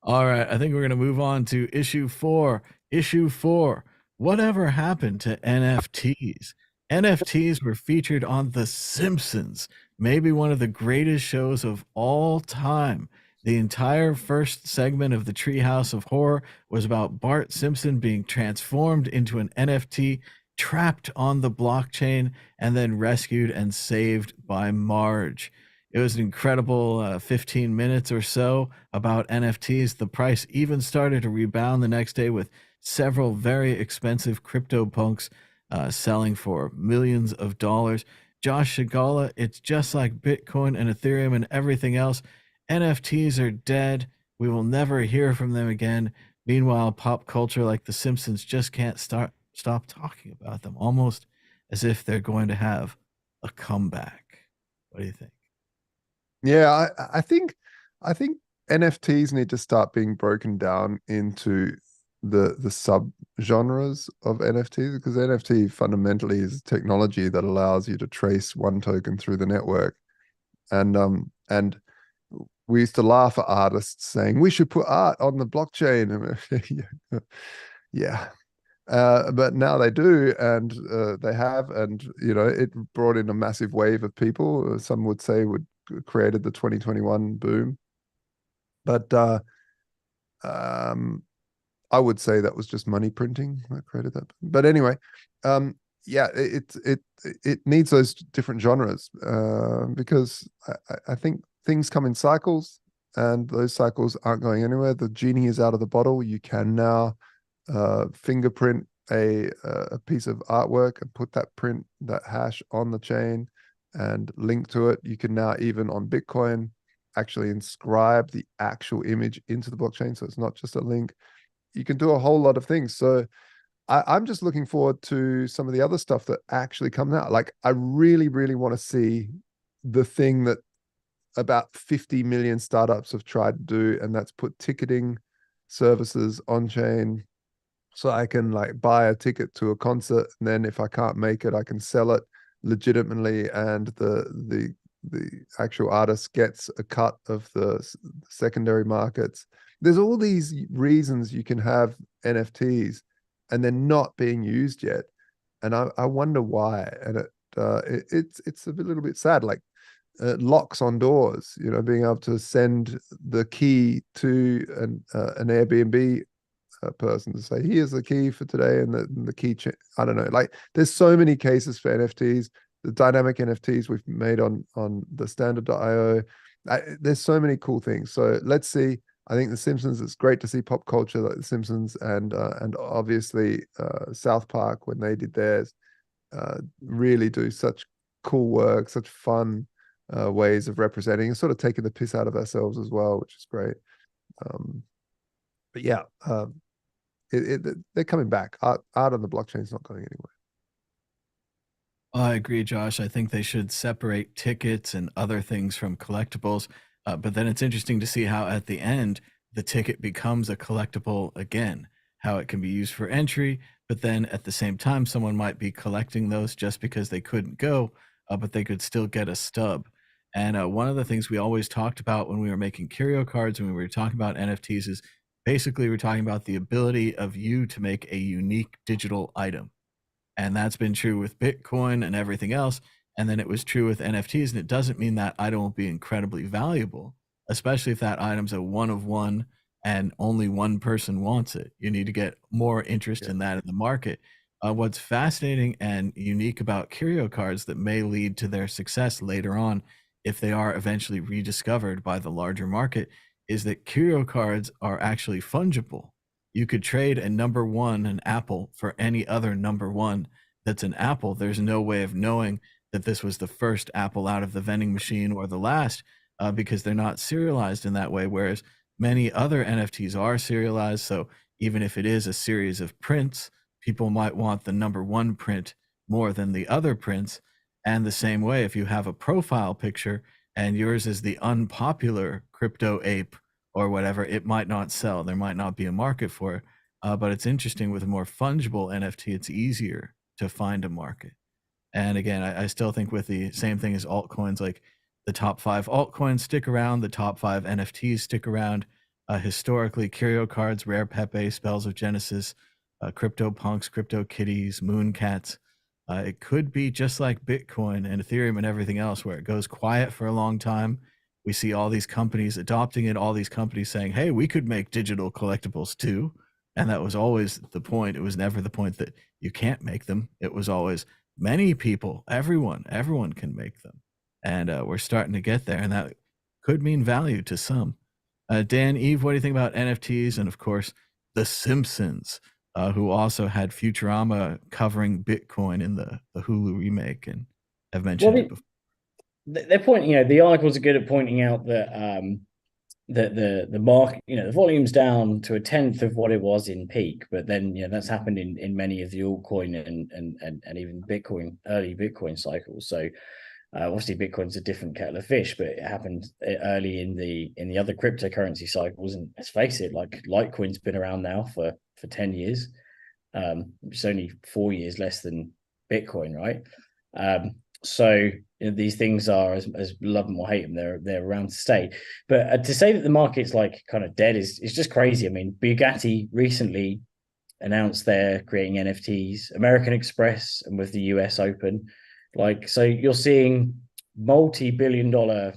All right, I think we're going to move on to issue 4. Issue 4. Whatever happened to NFTs? NFTs were featured on The Simpsons, maybe one of the greatest shows of all time. The entire first segment of the Treehouse of Horror was about Bart Simpson being transformed into an NFT, trapped on the blockchain, and then rescued and saved by Marge. It was an incredible 15 minutes or so about NFTs. The price even started to rebound the next day with several very expensive CryptoPunks selling for millions of dollars. Josh Shigala, it's just like Bitcoin and Ethereum and everything else. NFTs are dead. We will never hear from them again. Meanwhile, pop culture like The Simpsons just can't stop talking about them, almost as if they're going to have a comeback. What do you think? Yeah, I think NFTs need to start being broken down into the sub genres of NFTs, because NFT fundamentally is technology that allows you to trace one token through the network. And we used to laugh at artists saying we should put art on the blockchain. Yeah. But now they do, and they have, and it brought in a massive wave of people. Some would say created the 2021 boom, but I would say that was just money printing that created that. But anyway, yeah, it needs those different genres because I think things come in cycles, and those cycles aren't going anywhere. The genie is out of the bottle. You can now fingerprint a piece of artwork and put that hash on the chain and link to it. You can now, even on Bitcoin, actually inscribe the actual image into the blockchain, so it's not just a link. You can do a whole lot of things. So I'm just looking forward to some of the other stuff that actually comes out. Like, I really, really want to see the thing that about 50 million startups have tried to do, and that's put ticketing services on chain. So I can like buy a ticket to a concert, and then if I can't make it, I can sell it legitimately, and the actual artist gets a cut of the secondary markets. There's all these reasons you can have NFTs, and they're not being used yet, and I wonder why. And it's a little bit sad, like locks on doors. You know, being able to send the key to an Airbnb person to say, here's the key for today, and the key. I don't know. Like, there's so many cases for NFTs. The dynamic NFTs we've made on the standard.io. There's so many cool things. So let's see. I think the Simpsons, it's great to see pop culture like the Simpsons and obviously South Park, when they did theirs, really do such cool work, such fun ways of representing and sort of taking the piss out of ourselves as well, which is great. But yeah, they're coming back. Art on the blockchain is not going anywhere. I agree, Josh. I think they should separate tickets and other things from collectibles. But then it's interesting to see how at the end the ticket becomes a collectible again, how it can be used for entry, but then at the same time, someone might be collecting those just because they couldn't go, but they could still get a stub. And one of the things we always talked about when we were making curio cards, when we were talking about NFTs, is basically we're talking about the ability of you to make a unique digital item. And that's been true with Bitcoin and everything else. And then it was true with NFTs. And it doesn't mean that item will be incredibly valuable, especially if that item's a one of one and only one person wants it. You need to get more interest in that in the market. What's fascinating and unique about curio cards that may lead to their success later on, if they are eventually rediscovered by the larger market, is that curio cards are actually fungible. You could trade a number one, an apple, for any other number one that's an apple. There's no way of knowing that this was the first apple out of the vending machine or the last, because they're not serialized in that way, whereas many other NFTs are serialized. So even if it is a series of prints, people might want the number one print more than the other prints. And the same way, if you have a profile picture and yours is the unpopular crypto ape or whatever, it might not sell. There might not be a market for it. But it's interesting, with a more fungible NFT, it's easier to find a market. And again, I still think with the same thing as altcoins, like the top 5 altcoins stick around, the top 5 NFTs stick around. Historically, curio cards, Rare Pepe, Spells of Genesis, Crypto Punks, Crypto Kitties, Mooncats. It could be just like Bitcoin and Ethereum and everything else, where it goes quiet for a long time. We see all these companies adopting it, all these companies saying, hey, we could make digital collectibles too. And that was always the point. It was never the point that you can't make them. It was always many people, everyone can make them. And we're starting to get there. And that could mean value to some. Dan, Eve, what do you think about NFTs? And of course, The Simpsons, who also had Futurama covering Bitcoin in the Hulu remake, and have mentioned it before. They're pointing, the articles are good at pointing out that the market, the volume's down to 1/10 of what it was in peak, but then that's happened in many of the altcoin and even Bitcoin, early Bitcoin cycles. So obviously Bitcoin's a different kettle of fish, but it happened early in the other cryptocurrency cycles. And let's face it, like Litecoin's been around now for 10 years. It's only 4 years less than Bitcoin, right? So these things are, as love them or hate them, they're around to stay. But to say that the market's like kind of dead is just crazy. I mean, Bugatti recently announced they're creating NFTs, American Express, and with the US Open. Like, so you're seeing multi-billion-dollar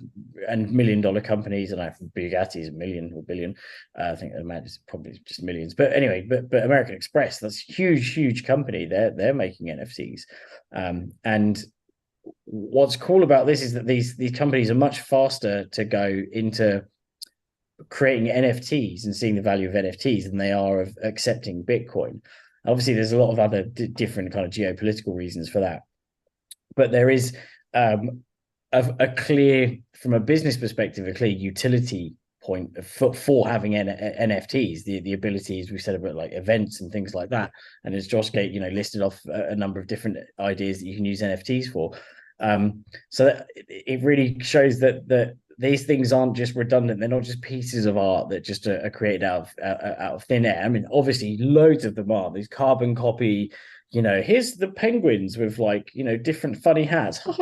and million-dollar companies, and Bugatti's a million or billion. I think the amount is probably just millions. But anyway, but American Express, that's a huge company. They're making NFTs, and what's cool about this is that these companies are much faster to go into creating NFTs and seeing the value of NFTs than they are of accepting Bitcoin. Obviously, there's a lot of other different kind of geopolitical reasons for that, but there is a clear, from a business perspective, a clear utility point for having NFTs, the ability, as we said, about like events and things like that. And as Josh Gate, listed off a number of different ideas that you can use NFTs for. So that it really shows that these things aren't just redundant. They're not just pieces of art that just are created out of thin air. I mean, obviously, loads of them are. These carbon copy, here's the penguins with like, different funny hats. Look,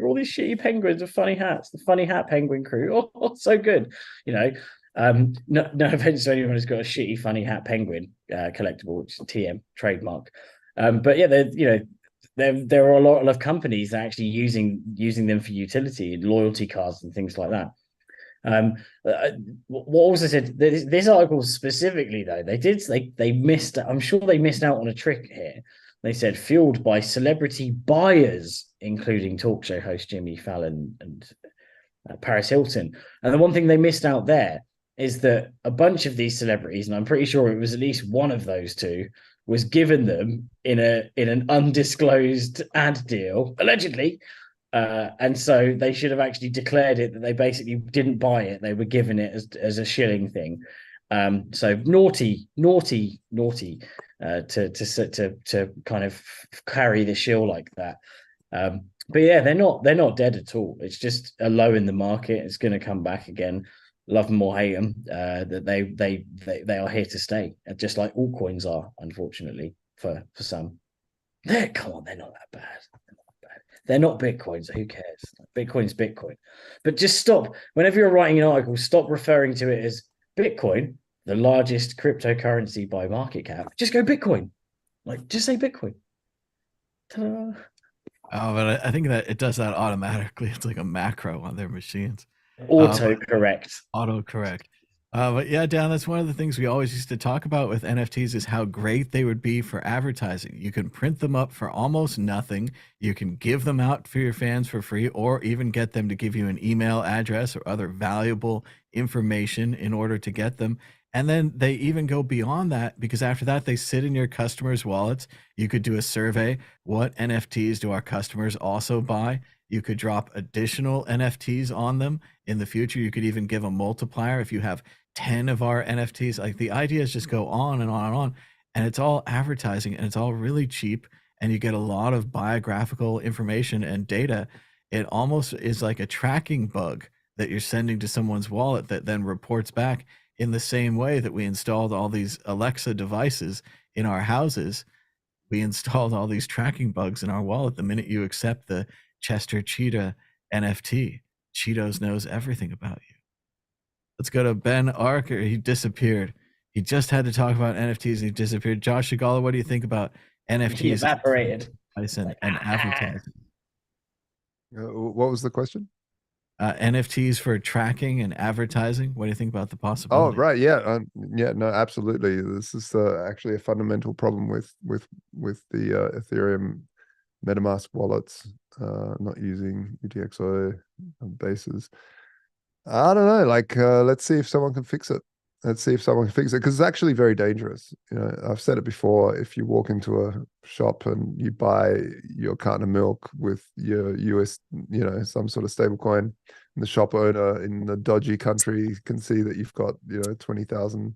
all these shitty penguins with funny hats. The funny hat penguin crew. Oh, so good. No offense to anyone who's got a shitty funny hat penguin collectible, which is TM trademark. But yeah, there are a lot of companies actually using them for utility, loyalty cards and things like that. What also said, this article specifically though, they missed. I'm sure they missed out on a trick here. They said fueled by celebrity buyers, including talk show host Jimmy Fallon and Paris Hilton. And the one thing they missed out there is that a bunch of these celebrities, and I'm pretty sure it was at least one of those two, was given them in an undisclosed ad deal, allegedly. And so they should have actually declared it that they basically didn't buy it. They were given it as a shilling thing. So naughty to kind of carry the shill like that. But yeah, they're not dead at all. It's just a low in the market. It's going to come back again. Love them or hate them, that they are here to stay, just like altcoins are, unfortunately, for some. Come on, they're not that bad. They're not Bitcoin, so who cares? Bitcoin's Bitcoin. But just stop. Whenever you're writing an article, stop referring to it as Bitcoin, the largest cryptocurrency by market cap. Just go Bitcoin. Like, just say Bitcoin. Ta-da. Oh, but I think that it does that automatically. It's like a macro on their machines. Autocorrect. Autocorrect. But yeah, Dan, that's one of the things we always used to talk about with NFTs is how great they would be for advertising. You can print them up for almost nothing. You can give them out for your fans for free, or even get them to give you an email address or other valuable information in order to get them. And then they even go beyond that, because after that, they sit in your customers' wallets. You could do a survey. What NFTs do our customers also buy? You could drop additional NFTs on them in the future. You could even give a multiplier if you have 10 of our NFTs. Like, the ideas just go on and on and on. And it's all advertising, and it's all really cheap. And you get a lot of biographical information and data. It almost is like a tracking bug that you're sending to someone's wallet that then reports back, in the same way that we installed all these Alexa devices in our houses. We installed all these tracking bugs in our wallet. The minute you accept the Chester Cheetah NFT, Cheetos knows everything about you. Let's go to Ben Arker. He disappeared. He just had to talk about NFTs and he disappeared. Josh Shigala, what do you think about NFTs? He evaporated. And advertising. What was the question? NFTs for tracking and advertising. What do you think about the possibility? Oh, right. Yeah. No, absolutely. This is actually a fundamental problem with the Ethereum MetaMask wallets not using UTXO bases. I don't know. Like, let's see if someone can fix it. Because it's actually very dangerous. I've said it before. If you walk into a shop and you buy your carton of milk with your US, some sort of stable coin, and the shop owner in the dodgy country can see that you've got, $20,000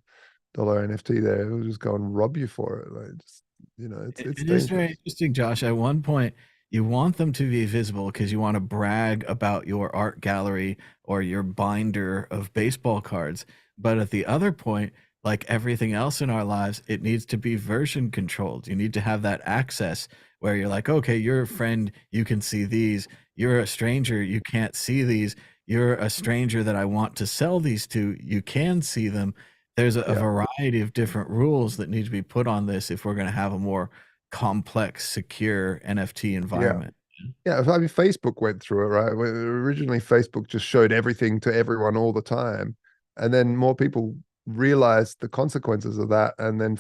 NFT there, he'll just go and rob you for it. Like, just, it's it is very interesting, Josh. At one point, you want them to be visible because you want to brag about your art gallery or your binder of baseball cards. But at the other point, like everything else in our lives, it needs to be version controlled. You need to have that access where you're like, okay, you're a friend, you can see these. You're a stranger, you can't see these. You're a stranger that I want to sell these to, you can see them. There's a variety of different rules that need to be put on this if we're going to have a more complex, secure NFT environment. Yeah, I mean, Facebook went through it, right? Originally, Facebook just showed everything to everyone all the time, and then more people realized the consequences of that, and then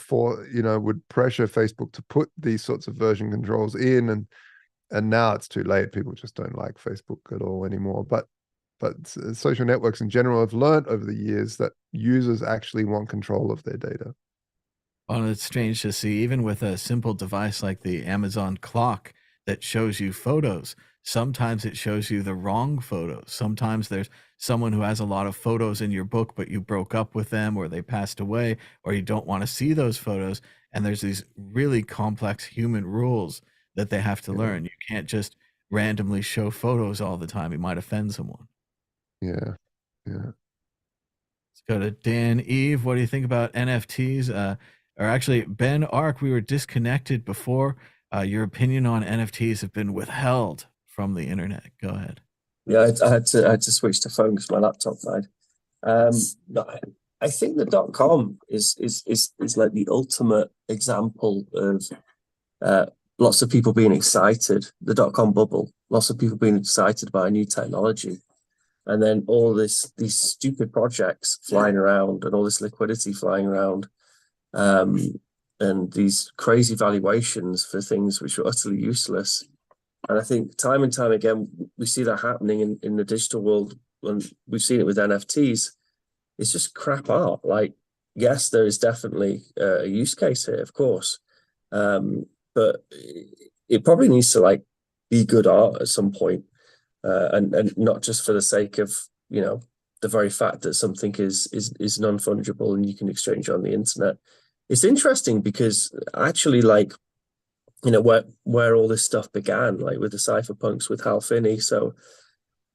would pressure Facebook to put these sorts of version controls in, and now it's too late. People just don't like Facebook at all anymore. But social networks in general have learned over the years that users actually want control of their data. Well, it's strange to see, even with a simple device like the Amazon clock that shows you photos, sometimes it shows you the wrong photos. Sometimes there's someone who has a lot of photos in your book, but you broke up with them or they passed away, or you don't want to see those photos. And there's these really complex human rules that they have to Yeah. learn. You can't just randomly show photos all the time. You might offend someone. Yeah. Let's go to Dan Eve. What do you think about NFTs? Or actually, Ben Ark, we were disconnected before. Your opinion on NFTs have been withheld from the internet. Go ahead. Yeah, I had to switch to phone because my laptop died. No, I think the .com is like the ultimate example of lots of people being excited. The .com bubble, lots of people being excited by a new technology, and then all these stupid projects flying around and all this liquidity flying around, and these crazy valuations for things which are utterly useless. And I think time and time again, we see that happening in the digital world, and we've seen it with NFTs. It's just crap art. Like, yes, there is definitely a use case here, of course, but it probably needs to like be good art at some point, and not just for the sake of the very fact that something is non-fungible and you can exchange on the internet. It's interesting because actually, like, where all this stuff began, like with the cypherpunks with Hal Finney. So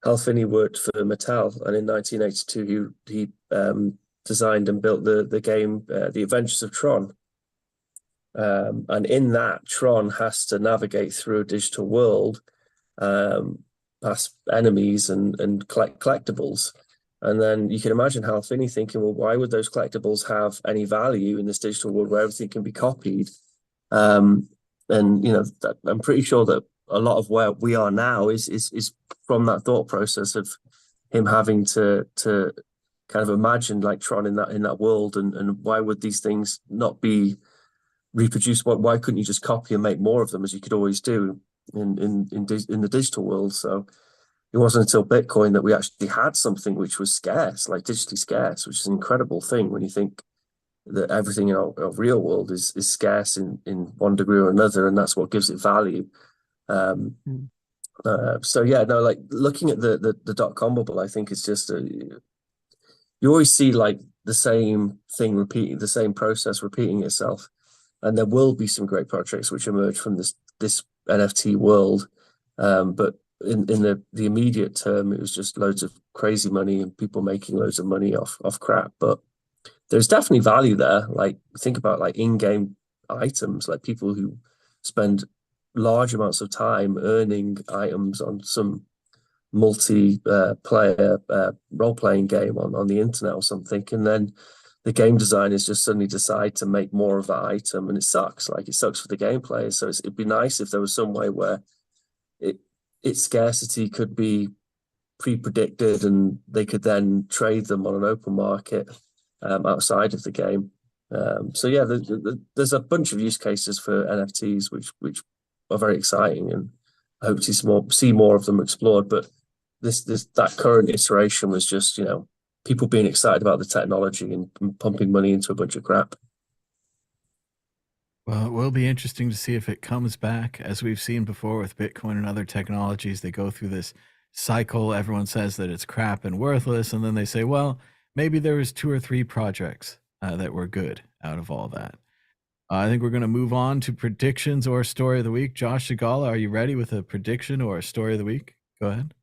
Hal Finney worked for Mattel, and in 1982 he designed and built the game The Adventures of Tron. And in that, Tron has to navigate through a digital world, past enemies and collect collectibles. And then you can imagine Hal Finney thinking, well, why would those collectibles have any value in this digital world where everything can be copied? And I'm pretty sure that a lot of where we are now is from that thought process of him having to kind of imagine like Tron in that world, and why would these things not be reproduced? Why couldn't you just copy and make more of them, as you could always do in the digital world? So it wasn't until Bitcoin that we actually had something which was scarce, like digitally scarce, which is an incredible thing when you think that everything in our real world is scarce in one degree or another, and that's what gives it value. So yeah, no, like looking at the .com bubble, I think it's just you always see like the same thing repeating, the same process repeating itself, and there will be some great projects which emerge from this NFT world, but in the immediate term, it was just loads of crazy money and people making loads of money off crap. But there's definitely value there. Like, think about like in-game items, like people who spend large amounts of time earning items on some multi-player role-playing game on the internet or something, and then the game designers just suddenly decide to make more of that item, and it sucks. Like, it sucks for the game players. So it'd be nice if there was some way where its scarcity could be pre-predicted, and they could then trade them on an open market outside of the game. So yeah, there's a bunch of use cases for NFTs which are very exciting, and I hope to see more of them explored. But that current iteration was just people being excited about the technology and pumping money into a bunch of crap. Well, it will be interesting to see if it comes back. As we've seen before with Bitcoin and other technologies, they go through this cycle. Everyone says that it's crap and worthless, and then they say, well, maybe there was 2 or 3 projects that were good out of all that. I think we're going to move on to predictions or story of the week. Josh Segala, are you ready with a prediction or a story of the week? Go ahead.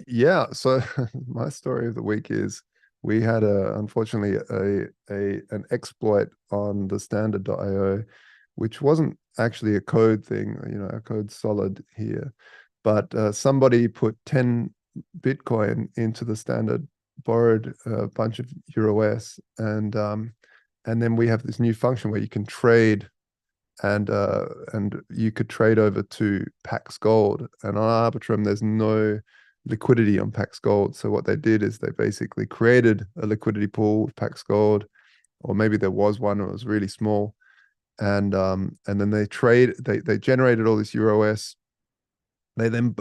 Yeah. So my story of the week is we had unfortunately an exploit on the standard.io, which wasn't actually a code thing. Our code's solid here, but somebody put 10 Bitcoin into the standard, borrowed a bunch of EURUS, and then we have this new function where you can trade and you could trade over to Pax Gold. And on Arbitrum, there's no liquidity on Pax Gold. So what they did is they basically created a liquidity pool with Pax Gold, or maybe there was one, it was really small. And then they generated all this EUROS. They then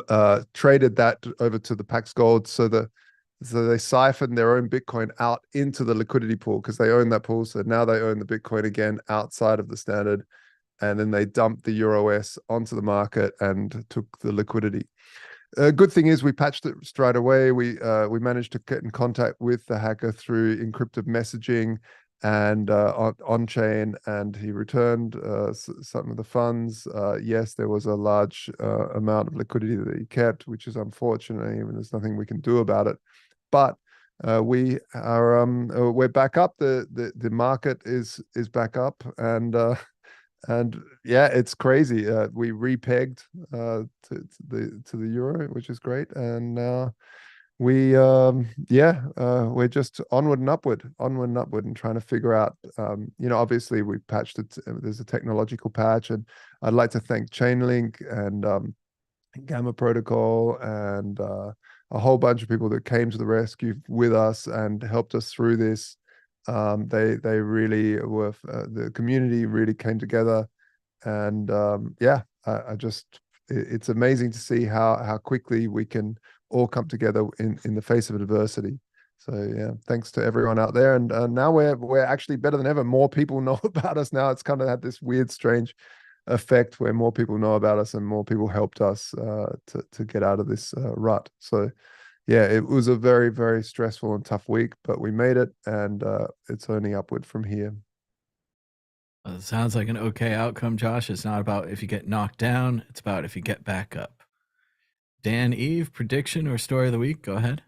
traded that over to the Pax Gold. So they siphoned their own Bitcoin out into the liquidity pool because they own that pool. So now they own the Bitcoin again outside of the standard. And then they dumped the EUROS onto the market and took the liquidity. Good thing is we patched it straight away. We managed to get in contact with the hacker through encrypted messaging and on chain, and he returned some of the funds. Yes, there was a large amount of liquidity that he kept, which is unfortunate, and there's nothing we can do about it. But we're back up. The market is back up, and yeah, it's crazy. We repegged to the euro, which is great, and now we're just onward and upward, and trying to figure out. Obviously we patched it. There's a technological patch, and I'd like to thank Chainlink and Gamma Protocol and a whole bunch of people that came to the rescue with us and helped us through this. They really were, the community really came together, and it's amazing to see how quickly we can all come together in the face of adversity. So yeah, thanks to everyone out there, and now we're actually better than ever. More people know about us now. It's kind of had this weird, strange effect where more people know about us and more people helped us to get out of this rut. So yeah, it was a very, very stressful and tough week, but we made it, and it's only upward from here. Well, it sounds like an okay outcome, Josh. It's not about if you get knocked down, it's about if you get back up. Dan, Eve, prediction or story of the week? Go ahead.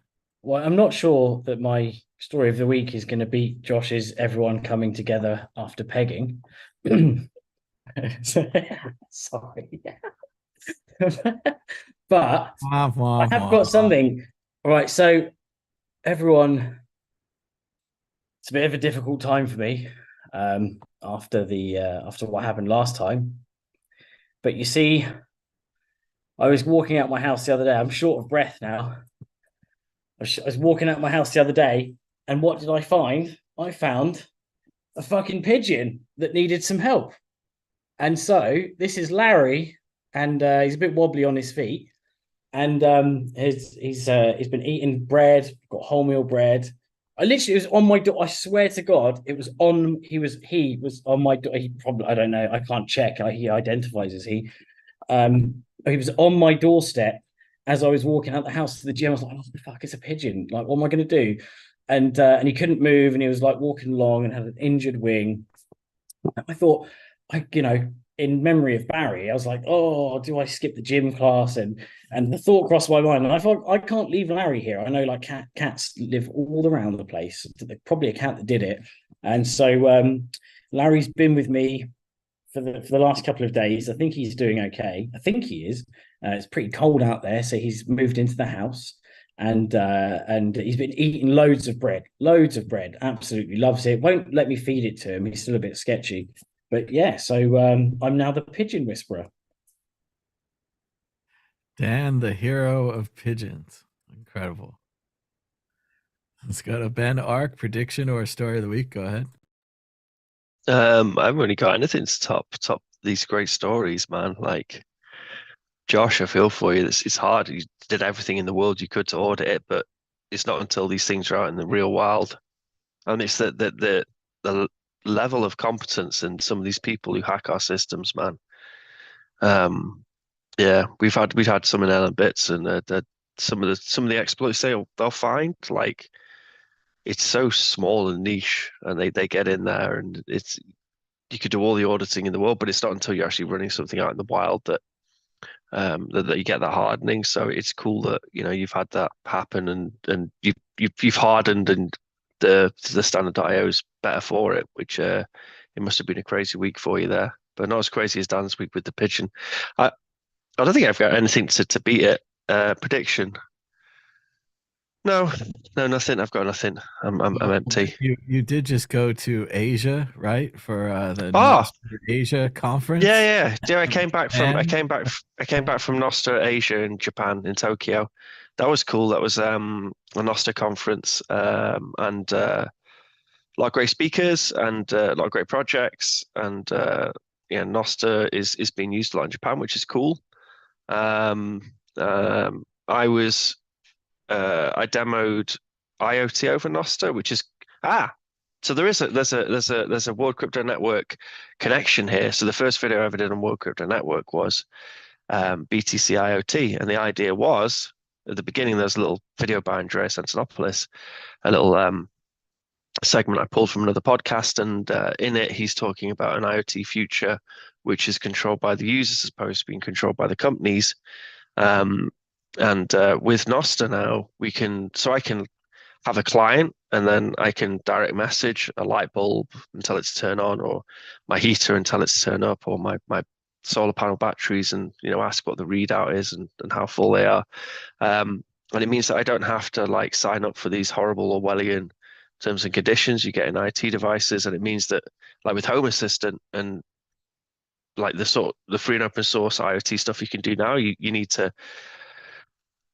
Well, I'm not sure that my story of the week is going to beat Josh's everyone coming together after pegging. Sorry. But I have got something. All right, so everyone, it's a bit of a difficult time for me after what happened last time. But you see, I was walking out my house the other day. I'm short of breath now. I was walking out my house the other day, and what did I find? I found a fucking pigeon that needed some help. And so this is Larry, and he's a bit wobbly on his feet. And he's been eating bread, got wholemeal bread. It was on my door. I swear to God, it was on. He was on my door. He probably, I don't know. I can't check. He identifies as he. He was on my doorstep as I was walking out the house to the gym. I was like, "Oh, the fuck, it's a pigeon! Like, what am I going to do?" And he couldn't move, and he was like walking along and had an injured wing. I thought, in memory of Barry, I was like, oh, do I skip the gym class? And the thought crossed my mind, and I thought, I can't leave Larry here. I know like cats live all around the place. There's probably a cat that did it. And so Larry's been with me for the last couple of days. I think he's doing okay. I think he is. It's pretty cold out there, so he's moved into the house. And he's been eating loads of bread, absolutely loves it. Won't let me feed it to him. He's still a bit sketchy. But yeah, so I'm now the pigeon whisperer. Dan, the hero of pigeons. Incredible. Let's go to Ben Ark, prediction or story of the week. Go ahead. I haven't really got anything to top these great stories, man. Like Josh, I feel for you. It's hard. You did everything in the world you could to audit it, but it's not until these things are out in the real wild. And it's the level of competence in some of these people who hack our systems, man. Yeah, we've had some in Ellen Bits, and some of the exploits they'll find, like it's so small and niche, and they get in there, and you could do all the auditing in the world, but it's not until you're actually running something out in the wild that you get that hardening. So it's cool that you've had that happen, and you've hardened, and the standard.io is better for it, which it must have been a crazy week for you there, but not as crazy as Dan's week with the pigeon. I don't think I've got anything to beat it. Prediction. No, nothing. I've got nothing. I'm empty. You did just go to Asia, right? For the Ah, Nostra Asia conference. yeah. I came back from And Nostra Asia in Japan, in Tokyo. That was cool. That was a Nostra conference, and a lot of great speakers and a lot of great projects. And yeah, Nostra is being used a lot in Japan, which is cool. I was I demoed IoT over Nostra, which is so there's a World Crypto Network connection here. So the first video I ever did on World Crypto Network was BTC IoT, and the idea was at the beginning there's a little video by Andreas Antonopoulos, a little segment I pulled from another podcast, and in it he's talking about an IoT future which is controlled by the users as opposed to being controlled by the companies. And with Nostra now, I can have a client and then I can direct message a light bulb until it's turned on, or my heater until it's turned up, or my solar panel batteries, and ask what the readout is and how full they are. And it means that I don't have to like sign up for these horrible Orwellian terms and conditions you get in IT devices. And it means that like with Home Assistant and like the free and open source IoT stuff you can do now, you need to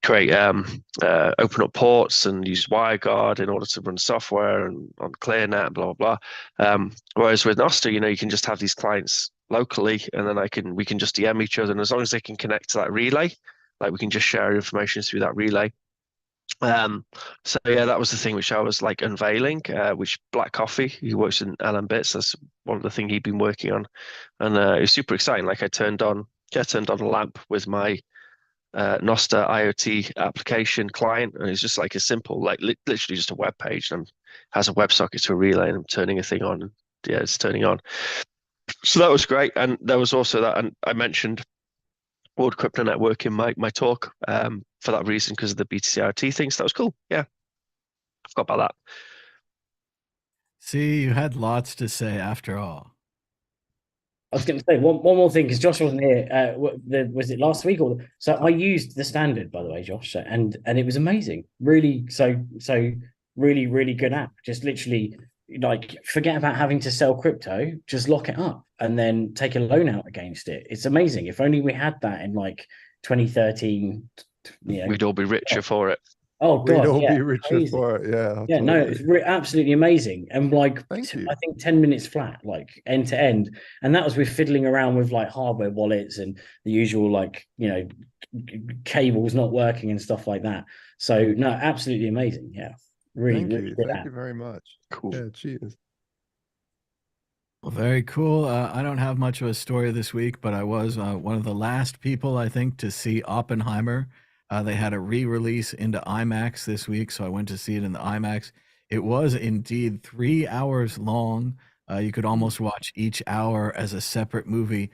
create open up ports and use WireGuard in order to run software and on ClearNet and blah blah blah. Whereas with Nostra, you can just have these clients locally, and then we can just DM each other, and as long as they can connect to that relay, like we can just share information through that relay. So yeah, that was the thing which I was like unveiling, which Black Coffee, who works in LM Bits, that's one of the things he'd been working on, and it was super exciting. Like I turned on a lamp with my Nostra IoT application client, and it's just like a simple, like literally just a web page, and has a WebSocket to a relay, and I'm turning a thing on, and yeah, it's turning on. So that was great, and there was also that, and I mentioned World Crypto Network in my talk for that reason, because of the BTC IoT thing. So that was cool. Yeah, I forgot about that. See, you had lots to say after all. I was going to say one more thing, because Josh wasn't here. Was it last week or so? I used the standard, by the way, Josh, and it was amazing. Really, really good app. Just literally, like, forget about having to sell crypto. Just lock it up and then take a loan out against it. It's amazing. If only we had that in like 2013. We'd all be richer for it. Oh God, we'd all be richer for it. Yeah, yeah, no, it's absolutely amazing, and like I think 10 minutes flat, like end to end, and that was with fiddling around with like hardware wallets and the usual like cables not working and stuff like that. So no, absolutely amazing. Yeah, really, thank you very much. Cool. Yeah, cheers. Well, very cool. I don't have much of a story this week, but I was one of the last people, I think, to see Oppenheimer. They had a re-release into IMAX this week, so I went to see it in the IMAX. It was indeed 3 hours long. You could almost watch each hour as a separate movie,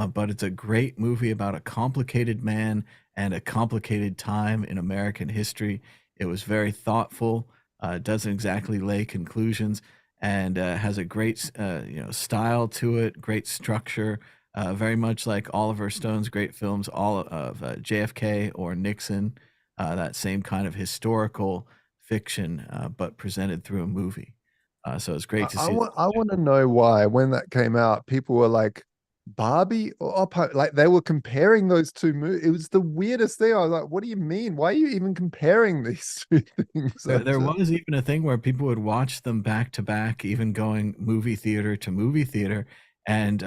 but it's a great movie about a complicated man and a complicated time in American history. It was very thoughtful, doesn't exactly lay conclusions, and has a great style to it, great structure, very much like Oliver Stone's great films, all of JFK or Nixon, that same kind of historical fiction, but presented through a movie. So it's great to see. I want to know why, when that came out, people were like, Barbie or Oppenheimer, like they were comparing those two movies. It was the weirdest thing. I was like, what do you mean? Why are you even comparing these two things? There was even a thing where people would watch them back to back, even going movie theater to movie theater, and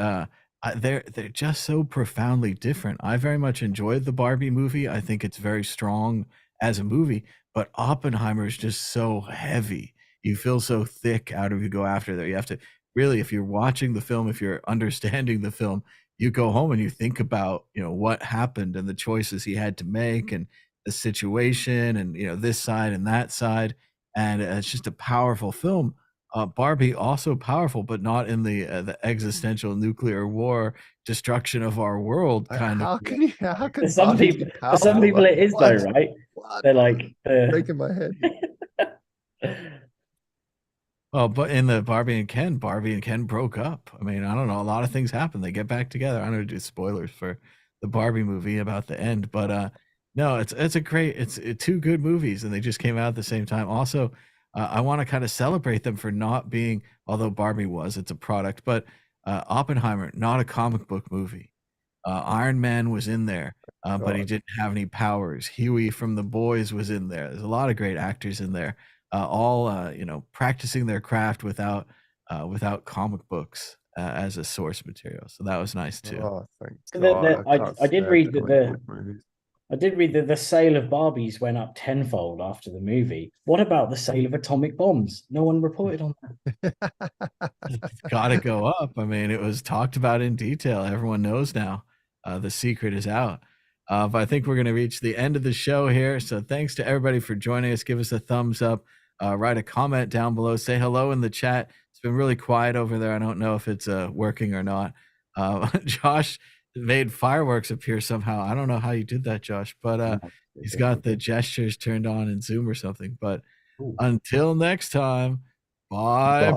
they're just so profoundly different. I very much enjoyed the Barbie movie. I think it's very strong as a movie, but Oppenheimer is just so heavy. You feel so thick out of you go after there. You have to really, if you're watching the film, if you're understanding the film, you go home and you think about what happened and the choices he had to make and the situation and this side and that side, and it's just a powerful film. Barbie also powerful, but not in the existential nuclear war destruction of our world kind how of. How can some Barbie people be powerful? some people it is though, right? What? They're like breaking my head. Well, but in the Barbie and Ken broke up. I mean, I don't know. A lot of things happen. They get back together. I don't know, do spoilers for the Barbie movie about the end, but No, it's a great, it's two good movies, and they just came out at the same time. Also, I want to kind of celebrate them for not being, although Barbie was, it's a product, but Oppenheimer, not a comic book movie. Iron Man was in there, but he didn't have any powers. Huey from The Boys was in there. There's a lot of great actors in there, all practicing their craft without comic books as a source material. So that was nice too. Oh, thank So God. I did stand read that comic book movies. I did read that the sale of Barbies went up tenfold after the movie. What about the sale of atomic bombs? No one reported on that. It's got to go up. I mean, it was talked about in detail. Everyone knows now. The secret is out. But I think we're going to reach the end of the show here. So thanks to everybody for joining us. Give us a thumbs up. Write a comment down below. Say hello in the chat. It's been really quiet over there. I don't know if it's working or not. Josh made fireworks appear somehow. I don't know how you did that, Josh, but he's got the gestures turned on in Zoom or something. But until next time, bye.